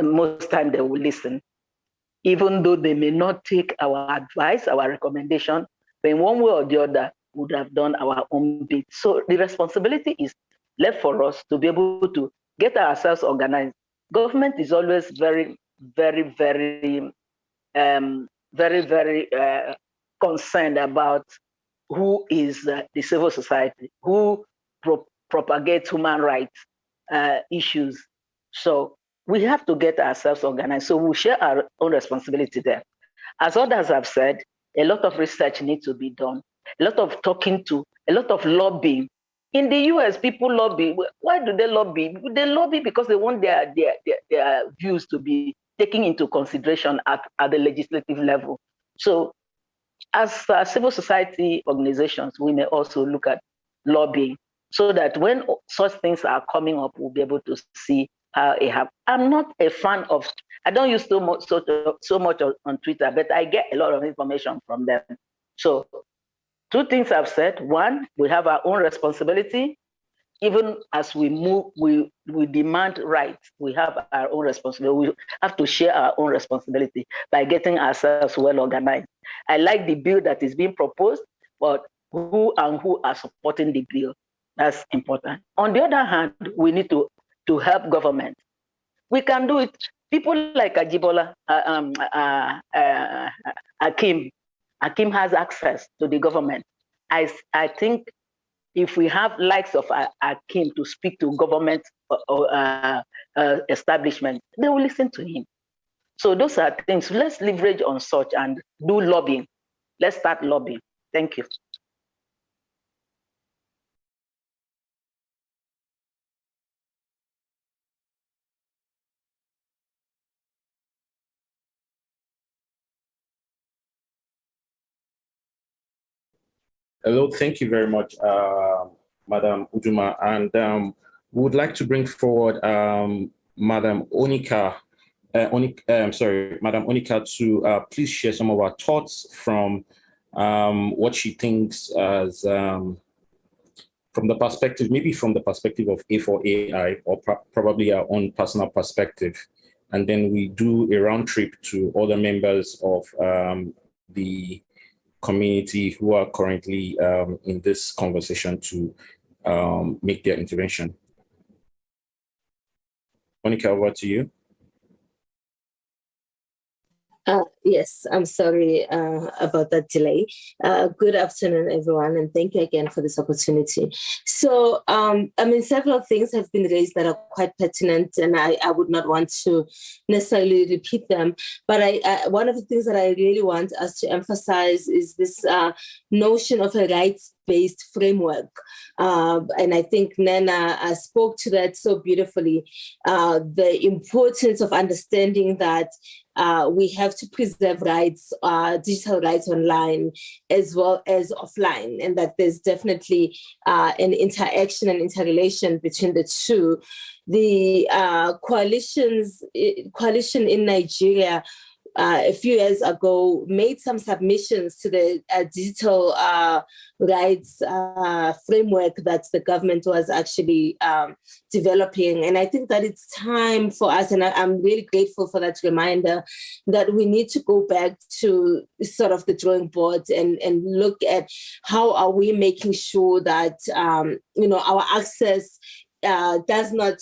Speaker 8: most time they will listen, even though they may not take our advice, our recommendation, but in one way or the other, would have done our own bit. So the responsibility is left for us to be able to get ourselves organized. Government is always very, very, very, very concerned about who is the civil society, who propagates human rights issues. So we have to get ourselves organized. So we share our own responsibility there. As others have said, a lot of research needs to be done, a lot of talking to, a lot of lobbying. In the US, people lobby. Why do they lobby? They lobby because they want their views to be taken into consideration at the legislative level. So as civil society organizations, we may also look at lobbying so that when such things are coming up, we'll be able to see how it happens. I'm not a fan of, I don't use so much on Twitter, but I get a lot of information from them. So two things I've said. One, we have our own responsibility. Even as we move, we demand rights. We have our own responsibility. We have to share our own responsibility by getting ourselves well organized. I like the bill that is being proposed, but who are supporting the bill? That's important. On the other hand, we need to help government. We can do it. People like Ajibola, Akim has access to the government. I think if we have likes of Akim to speak to government establishment, they will listen to him. So those are things. Let's leverage on such and do lobbying. Let's start lobbying. Thank you.
Speaker 2: Hello, thank you very much, Madam Uduma. And we would like to bring forward Madam Onika Madam Onika, to please share some of our thoughts from what she thinks as from the perspective, maybe from the perspective of A4AI, or probably our own personal perspective. And then we do a round trip to other members of the community who are currently in this conversation to make their intervention. Monica, over to you.
Speaker 9: Yes, I'm sorry about that delay. Good afternoon, everyone, and thank you again for this opportunity. So, I mean, several things have been raised that are quite pertinent, and I would not want to necessarily repeat them. But one of the things that I really want us to emphasize is this notion of a rights-based framework. And I think Nana spoke to that so beautifully, the importance of understanding that we have to preserve rights, digital rights online as well as offline, and that there's definitely an interaction and interrelation between the two. The coalition in Nigeria a few years ago made some submissions to the digital rights framework that the government was actually developing. And I think that it's time for us, and I'm really grateful for that reminder, that we need to go back to sort of the drawing board and look at how are we making sure that, our access does not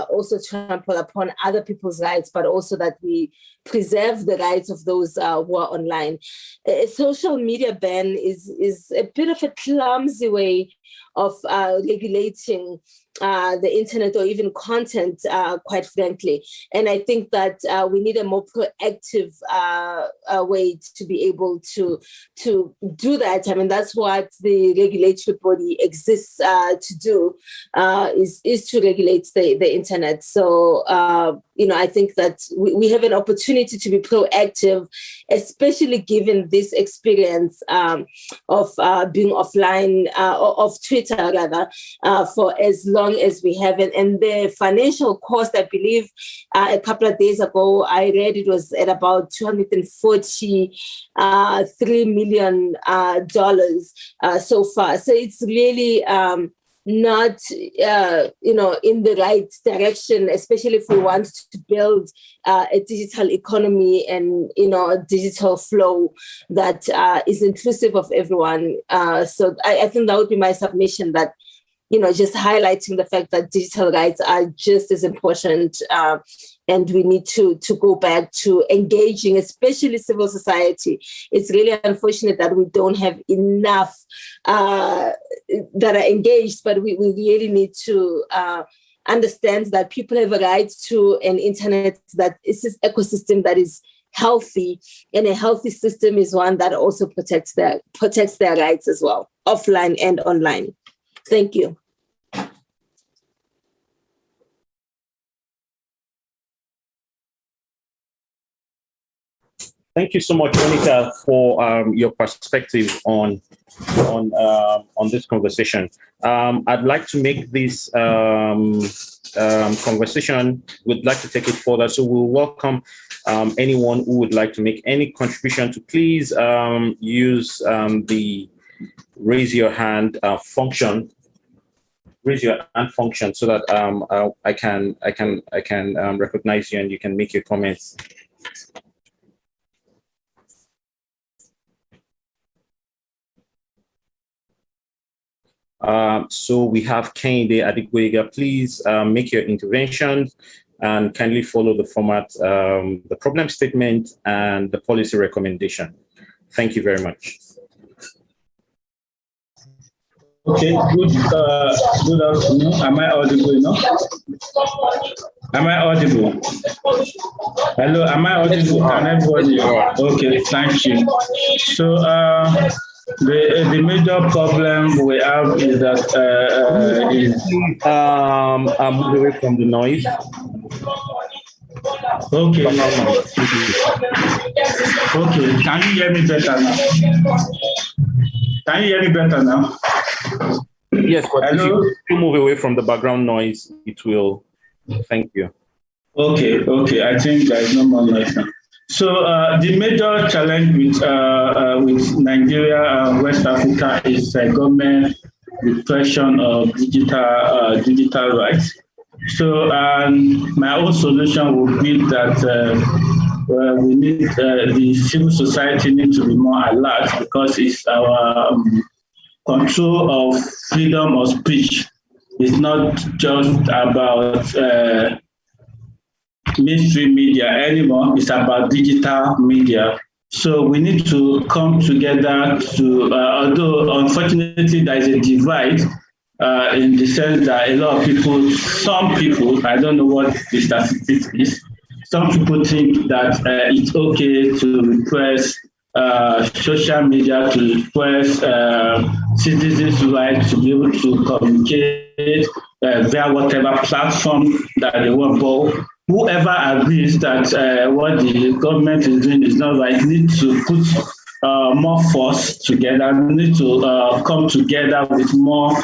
Speaker 9: also trample upon other people's rights, but also that we preserve the rights of those who are online. A social media ban is a bit of a clumsy way of regulating the internet or even content, quite frankly. And I think that we need a more proactive way to be able to do that. I mean, that's what the regulatory body exists to do, is to regulate the internet. So, I think that we have an opportunity to be proactive, especially given this experience of being offline, of Twitter rather, for as long as we have it. And the financial cost, I believe a couple of days ago, I read it was at about $243 million so far. So it's really not, in the right direction, especially if we want to build a digital economy and, a digital flow that is inclusive of everyone. So I think that would be my submission, that, just highlighting the fact that digital rights are just as important, and we need to go back to engaging, especially civil society. It's really unfortunate that we don't have enough that are engaged, but we really need to understand that people have a right to an internet that is this ecosystem that is healthy, and a healthy system is one that also protects their rights as well, offline and online. Thank you.
Speaker 2: Thank you so much, Monica, for your perspective on this conversation. I'd like to make this conversation, we'd like to take it further. So we'll welcome anyone who would like to make any contribution to please use the raise your hand function. Raise your hand function so that I can recognize you and you can make your comments. So we have Kehinde Adigboyega. Please make your interventions and kindly follow the format, the problem statement and the policy recommendation. Thank you very much.
Speaker 10: Okay, good afternoon. Am I audible now? Am I audible? Hello, am I audible? Can everybody? Okay, thank you. So the major problem we have is that
Speaker 2: move away from the noise.
Speaker 10: Okay. Okay, can you hear me better now? Can you hear me better now?
Speaker 2: Yes, but
Speaker 10: hello?
Speaker 2: if you move away from the background noise, it will. Thank you.
Speaker 10: Okay, I think there is no more noise now. So the major challenge with Nigeria and West Africa is government repression of digital rights. So my own solution would be that we need the civil society need to be more alert, because it's our control of freedom of speech. It's not just about mainstream media anymore. It's about digital media. So we need to come together to, although unfortunately there is a divide in the sense that a lot of people, some people, I don't know what the statistics is, some people think that it's okay to repress social media, to repress citizens' rights to be able to communicate via whatever platform that they want. But whoever agrees that what the government is doing is not right needs to put more force together, need to come together with more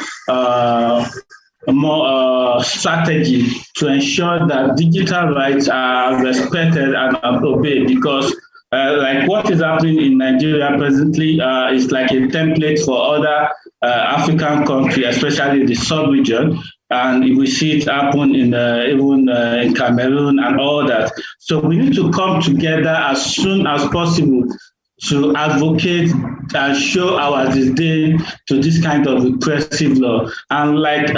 Speaker 10: strategy to ensure that digital rights are respected and obeyed, because like what is happening in Nigeria presently is like a template for other African countries, especially the sub-region. And we see it happen in even in Cameroon and all that. So we need to come together as soon as possible to advocate and show our disdain to this kind of repressive law. And like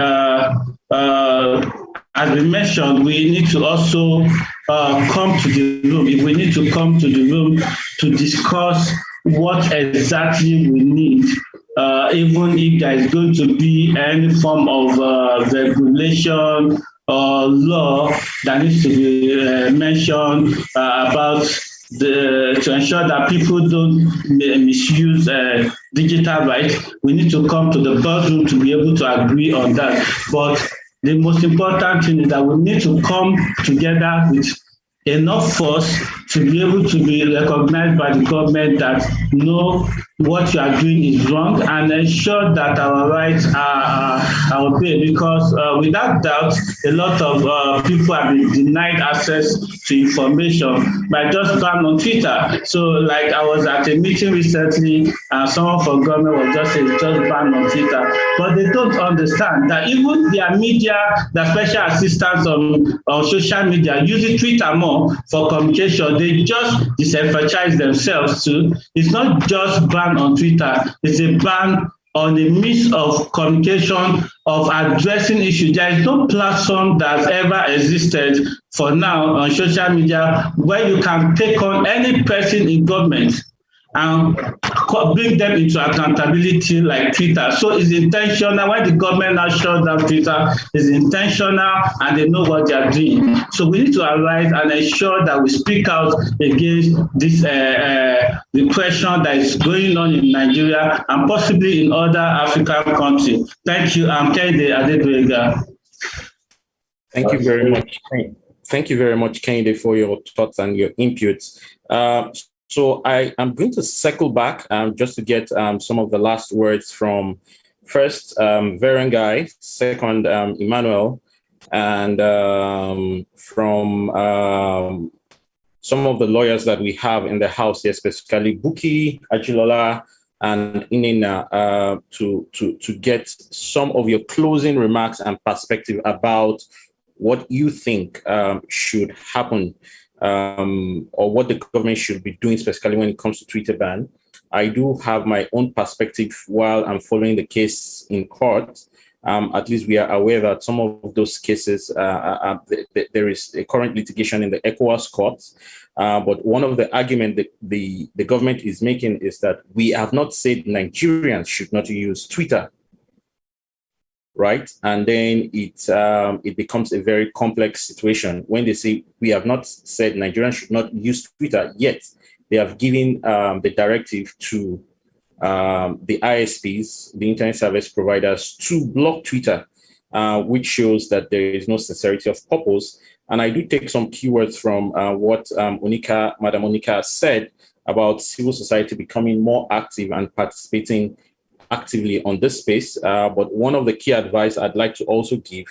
Speaker 10: as we mentioned, we need to also come to the room. We need to come to the room to discuss what exactly we need, even if there is going to be any form of regulation or law that needs to be mentioned about to ensure that people don't misuse digital rights. We need to come to the boardroom to be able to agree on that. But the most important thing is that we need to come together with enough force to be able to be recognized by the government that no, what you are doing is wrong, and ensure that our rights are obeyed, because without doubt, a lot of people have been denied access to information by just ban on Twitter. So like I was at a meeting recently and someone from government was just saying just ban on Twitter, but they don't understand that even their media, the special assistants on social media using Twitter more for communication, they just disenfranchise themselves too. It's not just ban on Twitter, it's a ban on the means of communication, of addressing issues. There is no platform that's ever existed for now on social media where you can take on any person in government and bring them into accountability like Twitter. So it's intentional. When the government now shuts down Twitter, it's intentional and they know what they are doing. So we need to arise and ensure that we speak out against this repression that is going on in Nigeria and possibly in other African countries. Thank you. I'm Kende Adedwega.
Speaker 2: Thank you very much. Thank you very much, Kende, for your thoughts and your inputs. So I am going to circle back just to get some of the last words from first Verengai, second Emmanuel, and from some of the lawyers that we have in the house here, specifically Buki, Ajilola, and Inina, to get some of your closing remarks and perspective about what you think should happen, or what the government should be doing, specifically when it comes to Twitter ban. I do have my own perspective while I'm following the case in court. At least we are aware that some of those cases, there is a current litigation in the ECOWAS courts. But one of the arguments that the government is making is that we have not said Nigerians should not use Twitter, right? And then it becomes a very complex situation when they say we have not said Nigerians should not use Twitter, yet they have given the directive to the ISPs, the internet service providers, to block Twitter, which shows that there is no sincerity of purpose. And I do take some keywords from what Madam Onika said about civil society becoming more active and participating actively on this space. But one of the key advice I'd like to also give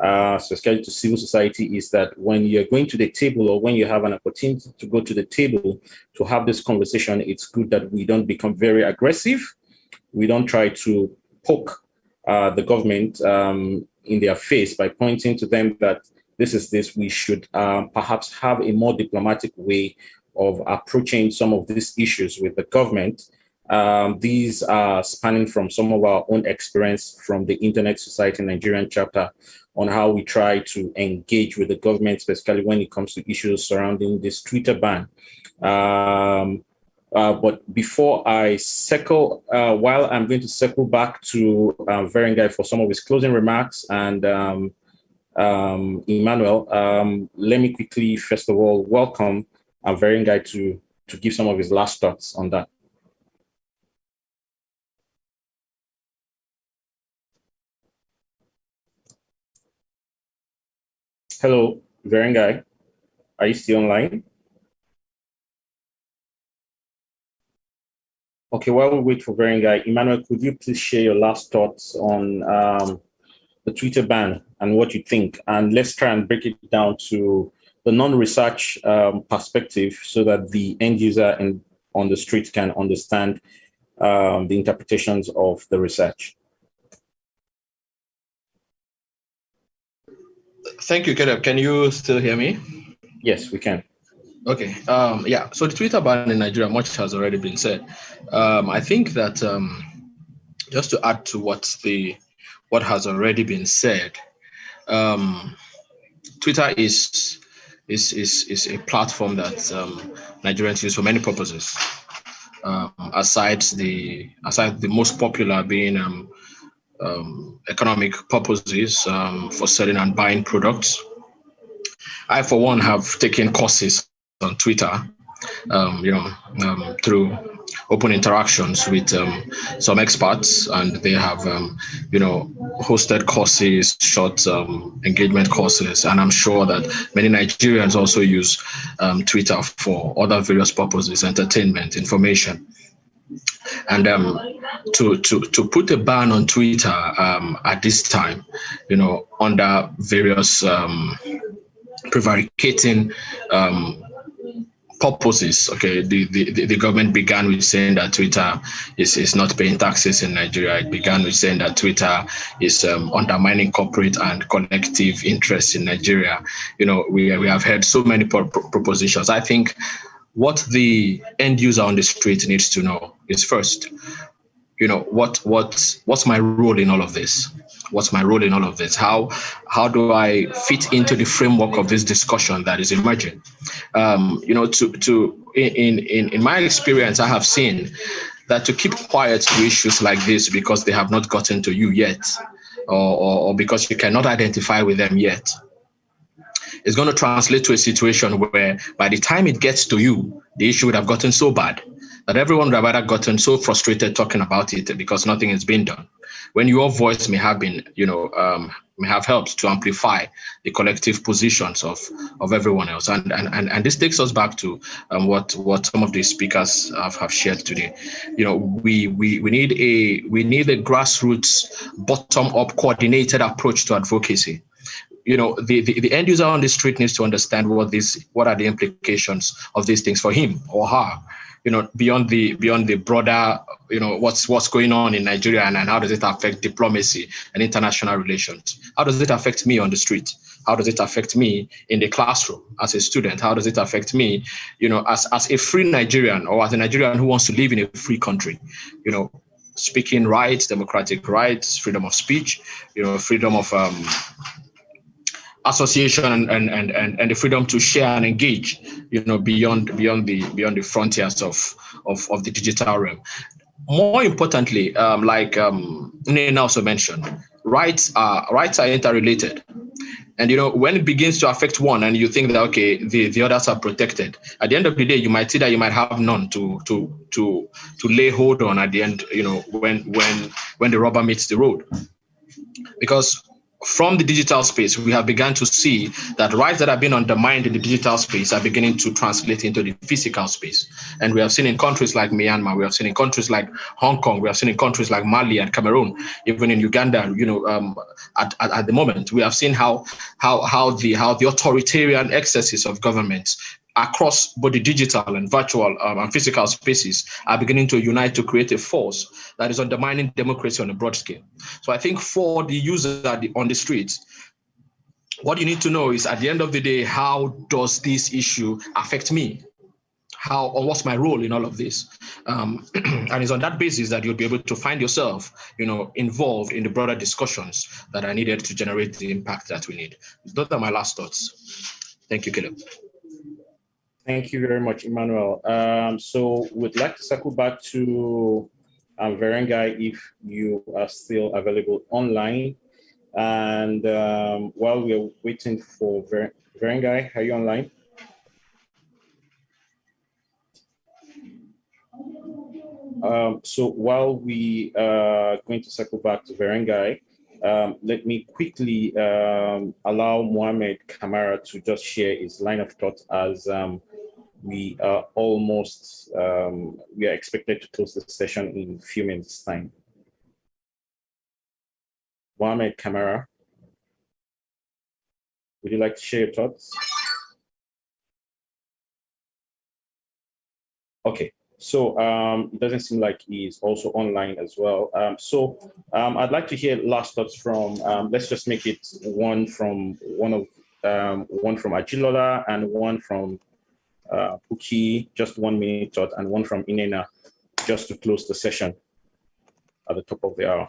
Speaker 2: especially to civil society, is that when you're going to the table, or when you have an opportunity to go to the table to have this conversation, it's good that we don't become very aggressive. We don't try to poke the government in their face by pointing to them that this is this. We should perhaps have a more diplomatic way of approaching some of these issues with the government. These are spanning from some of our own experience from the Internet Society Nigerian chapter on how we try to engage with the government, especially when it comes to issues surrounding this Twitter ban. But before I circle, while I'm going to circle back to Verengai for some of his closing remarks, and Emmanuel, let me quickly, first of all, welcome Verengai to give some of his last thoughts on that. Hello, Verengai. Are you still online? Okay, while we wait for Verengai, Emmanuel, could you please share your last thoughts on the Twitter ban and what you think? And let's try and break it down to the non-research perspective so that the end user on the street can understand the interpretations of the research.
Speaker 4: Thank you, Caleb. Can you still hear me?
Speaker 2: Yes, we can.
Speaker 4: Okay. Yeah. So the Twitter ban in Nigeria, much has already been said. I think that just to add to what has already been said, Twitter is a platform that Nigerians use for many purposes. Aside the most popular being economic purposes, for selling and buying products. I, for one, have taken courses on Twitter, through open interactions with some experts, and they have, hosted courses, short engagement courses, and I'm sure that many Nigerians also use Twitter for other various purposes, entertainment, information. And to put a ban on Twitter at this time, under various prevaricating purposes. Okay, the government began with saying that Twitter is not paying taxes in Nigeria. It began with saying that Twitter is undermining corporate and collective interests in Nigeria. We have heard so many propositions. I think what the end user on the street needs to know is, first, what's my role in all of this? What's my role in all of this? How do I fit into the framework of this discussion that is emerging? In my experience, I have seen that to keep quiet to issues like this because they have not gotten to you yet, or because you cannot identify with them yet, is going to translate to a situation where by the time it gets to you, the issue would have gotten so bad that everyone would have either gotten so frustrated talking about it because nothing has been done, when your voice may have been, may have helped to amplify the collective positions of everyone else. And this takes us back to what some of the speakers have shared today. We need a grassroots, bottom-up, coordinated approach to advocacy. The end user on the street needs to understand what are the implications of these things for him or her. Beyond the broader, what's going on in Nigeria, and how does it affect diplomacy and international relations? How does it affect me on the street? How does it affect me in the classroom as a student? How does it affect me, as a free Nigerian, or as a Nigerian who wants to live in a free country? Speaking rights, democratic rights, freedom of speech, freedom of association, and the freedom to share and engage, beyond the frontiers of the digital realm. More importantly, like Nina also mentioned, rights are interrelated. And when it begins to affect one, and you think that okay, the others are protected, at the end of the day, you might see that you might have none to lay hold on at the end. When the rubber meets the road, because from the digital space, we have begun to see that rights that have been undermined in the digital space are beginning to translate into the physical space. And we have seen in countries like Myanmar, we have seen in countries like Hong Kong, we have seen in countries like Mali and Cameroon, even in Uganda, at the moment, we have seen how the authoritarian excesses of governments across both the digital and virtual and physical spaces are beginning to unite to create a force that is undermining democracy on a broad scale. So I think for the user on the streets, what you need to know is, at the end of the day, how does this issue affect me? Or what's my role in all of this? And it's on that basis that you'll be able to find yourself, involved in the broader discussions that are needed to generate the impact that we need. Those are my last thoughts. Thank you, Caleb.
Speaker 2: Thank you very much, Emmanuel. So we'd like to circle back to Verengai if you are still available online. And while we're waiting for Verengai, are you online? So while we are going to circle back to Verengai, let me quickly allow Mohamed Kamara to just share his line of thought as we are almost, we are expected to close the session in a few minutes' time. Mohamed Kamara, would you like to share your thoughts? Okay, so it doesn't seem like he's also online as well. I'd like to hear last thoughts from, let's just make it one from Ajilola and one from Puki, just 1 minute thought, and one from Inena, just to close the session at the top of the hour.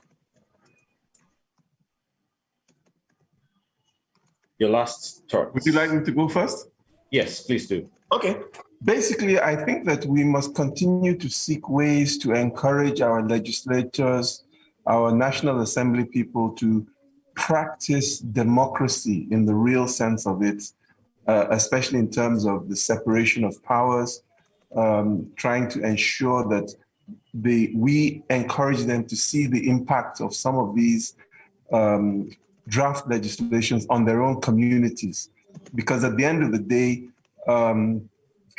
Speaker 2: Your last thought.
Speaker 6: Would you like me to go first?
Speaker 2: Yes, please do.
Speaker 6: Okay. Basically, I think that we must continue to seek ways to encourage our legislators, our National Assembly people to practice democracy in the real sense of it, especially in terms of the separation of powers, trying to ensure that we encourage them to see the impact of some of these draft legislations on their own communities. Because at the end of the day,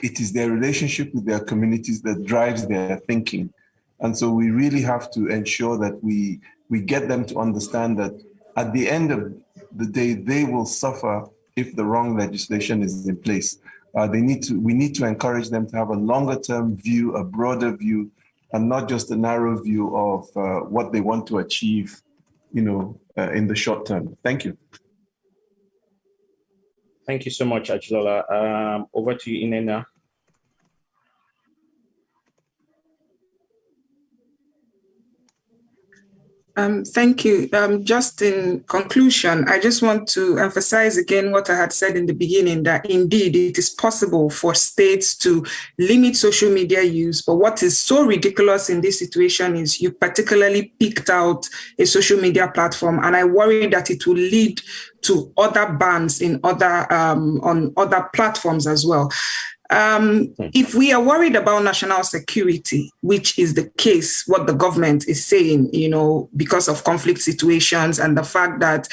Speaker 6: it is their relationship with their communities that drives their thinking. And so we really have to ensure that we get them to understand that at the end of the day, they will suffer if the wrong legislation is in place. We need to encourage them to have a longer term view, a broader view, and not just a narrow view of what they want to achieve, in the short term. Thank you.
Speaker 2: Thank you so much, Ajilola. Over to you, Inena.
Speaker 5: Thank you. Just in conclusion, I just want to emphasize again what I had said in the beginning, that indeed it is possible for states to limit social media use. But what is so ridiculous in this situation is you particularly picked out a social media platform, and I worry that it will lead to other bans in on other platforms as well. If we are worried about national security, which is the case, what the government is saying, because of conflict situations and the fact that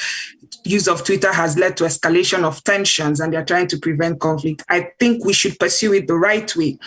Speaker 5: use of Twitter has led to escalation of tensions and they're trying to prevent conflict, I think we should pursue it the right way.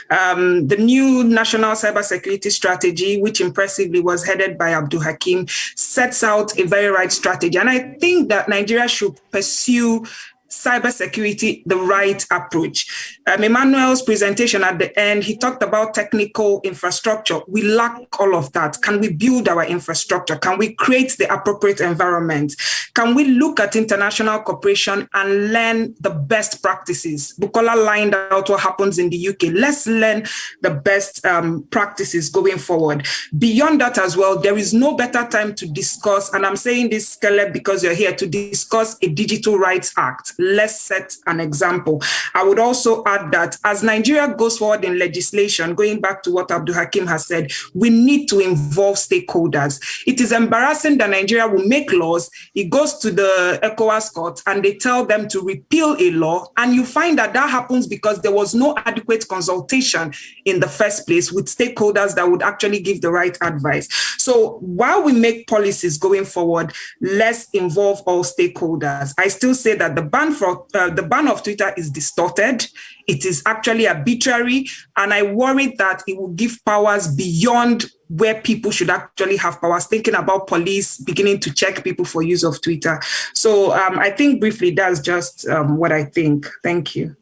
Speaker 5: The new National Cybersecurity Strategy, which impressively was headed by Abdul Hakim, sets out a very right strategy. And I think that Nigeria should pursue cybersecurity the right approach. Emmanuel's presentation at the end, he talked about technical infrastructure. We lack all of that. Can we build our infrastructure? Can we create the appropriate environment? Can we look at international cooperation and learn the best practices? Bukola lined out what happens in the UK. Let's learn the best practices going forward. Beyond that as well, there is no better time to discuss, and I'm saying this, Caleb, because you're here, to discuss a Digital Rights Act. Let's set an example. I would also add that as Nigeria goes forward in legislation, going back to what Abdul Hakim has said, we need to involve stakeholders. It is embarrassing that Nigeria will make laws, it goes to the ECOWAS court, and they tell them to repeal a law, and you find that that happens because there was no adequate consultation in the first place with stakeholders that would actually give the right advice. So while we make policies going forward, let's involve all stakeholders. I still say that the ban of Twitter is distorted. It is actually arbitrary, and I worry that it will give powers beyond where people should actually have powers, thinking about police beginning to check people for use of Twitter. So I think briefly, that's just what I think. Thank you.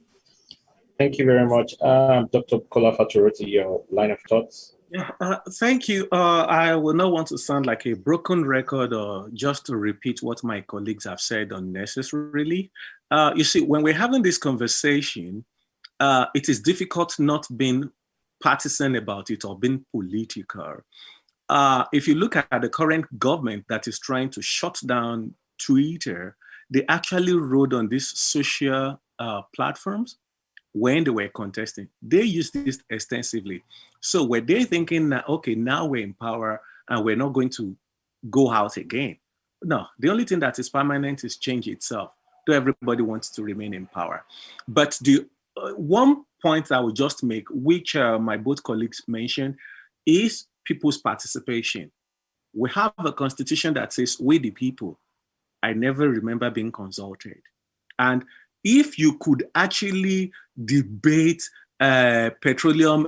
Speaker 2: Thank you very much. Dr. Kola Faturoti, your line of thoughts.
Speaker 7: Yeah, thank you. I will not want to sound like a broken record or just to repeat what my colleagues have said unnecessarily. You see, when we're having this conversation, it is difficult not being partisan about it or being political. If you look at the current government that is trying to shut down Twitter, they actually rode on these social platforms when they were contesting. They used this extensively. So were they thinking that, okay, now we're in power and we're not going to go out again? No, the only thing that is permanent is change itself. So everybody wants to remain in power. But the one point I would just make, which my both colleagues mentioned, is people's participation. We have a constitution that says, we the people. I never remember being consulted. And if you could actually debate petroleum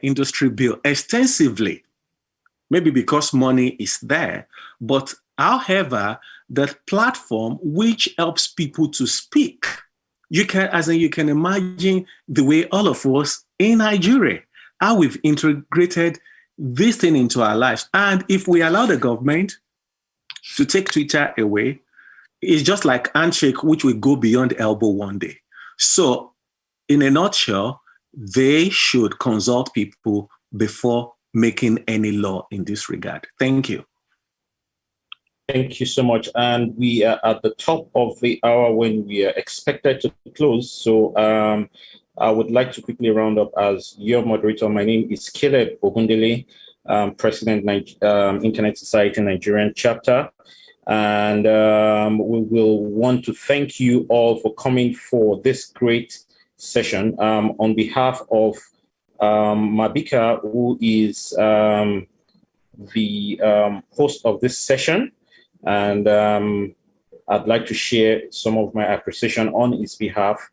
Speaker 7: industry bill extensively, maybe because money is there, but however, the platform which helps people to speak, you can imagine the way all of us in Nigeria, how we've integrated this thing into our lives. And if we allow the government to take Twitter away, it's just like handshake, which will go beyond elbow one day. So in a nutshell, they should consult people before making any law in this regard. Thank you.
Speaker 2: Thank you so much. And we are at the top of the hour when we are expected to close. So I would like to quickly round up as your moderator. My name is Caleb Ogundele, President, Internet Society Nigerian Chapter. And we will want to thank you all for coming for this great session. On behalf of Mabika, who is the host of this session, and I'd like to share some of my appreciation on his behalf.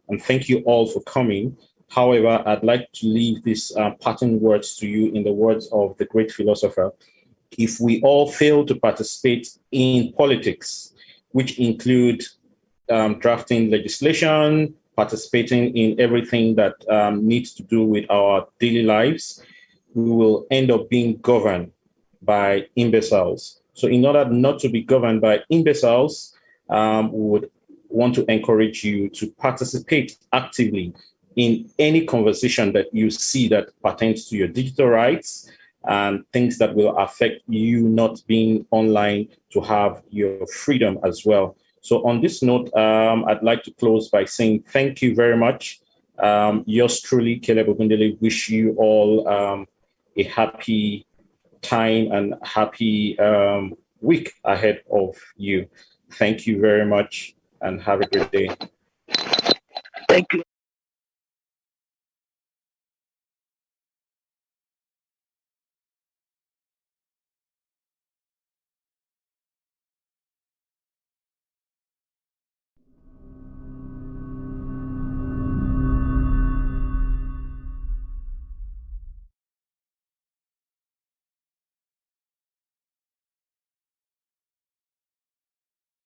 Speaker 2: And thank you all for coming. However, I'd like to leave these parting words to you in the words of the great philosopher. If we all fail to participate in politics, which include drafting legislation, participating in everything that needs to do with our daily lives, we will end up being governed by imbeciles. So in order not to be governed by imbeciles, we would want to encourage you to participate actively in any conversation that you see that pertains to your digital rights and things that will affect you not being online to have your freedom as well. So on this note, I'd like to close by saying thank you very much. Yours truly, Caleb Ogundele, wish you all a happy time and happy week ahead of you. Thank you very much and have a great day.
Speaker 8: Thank you.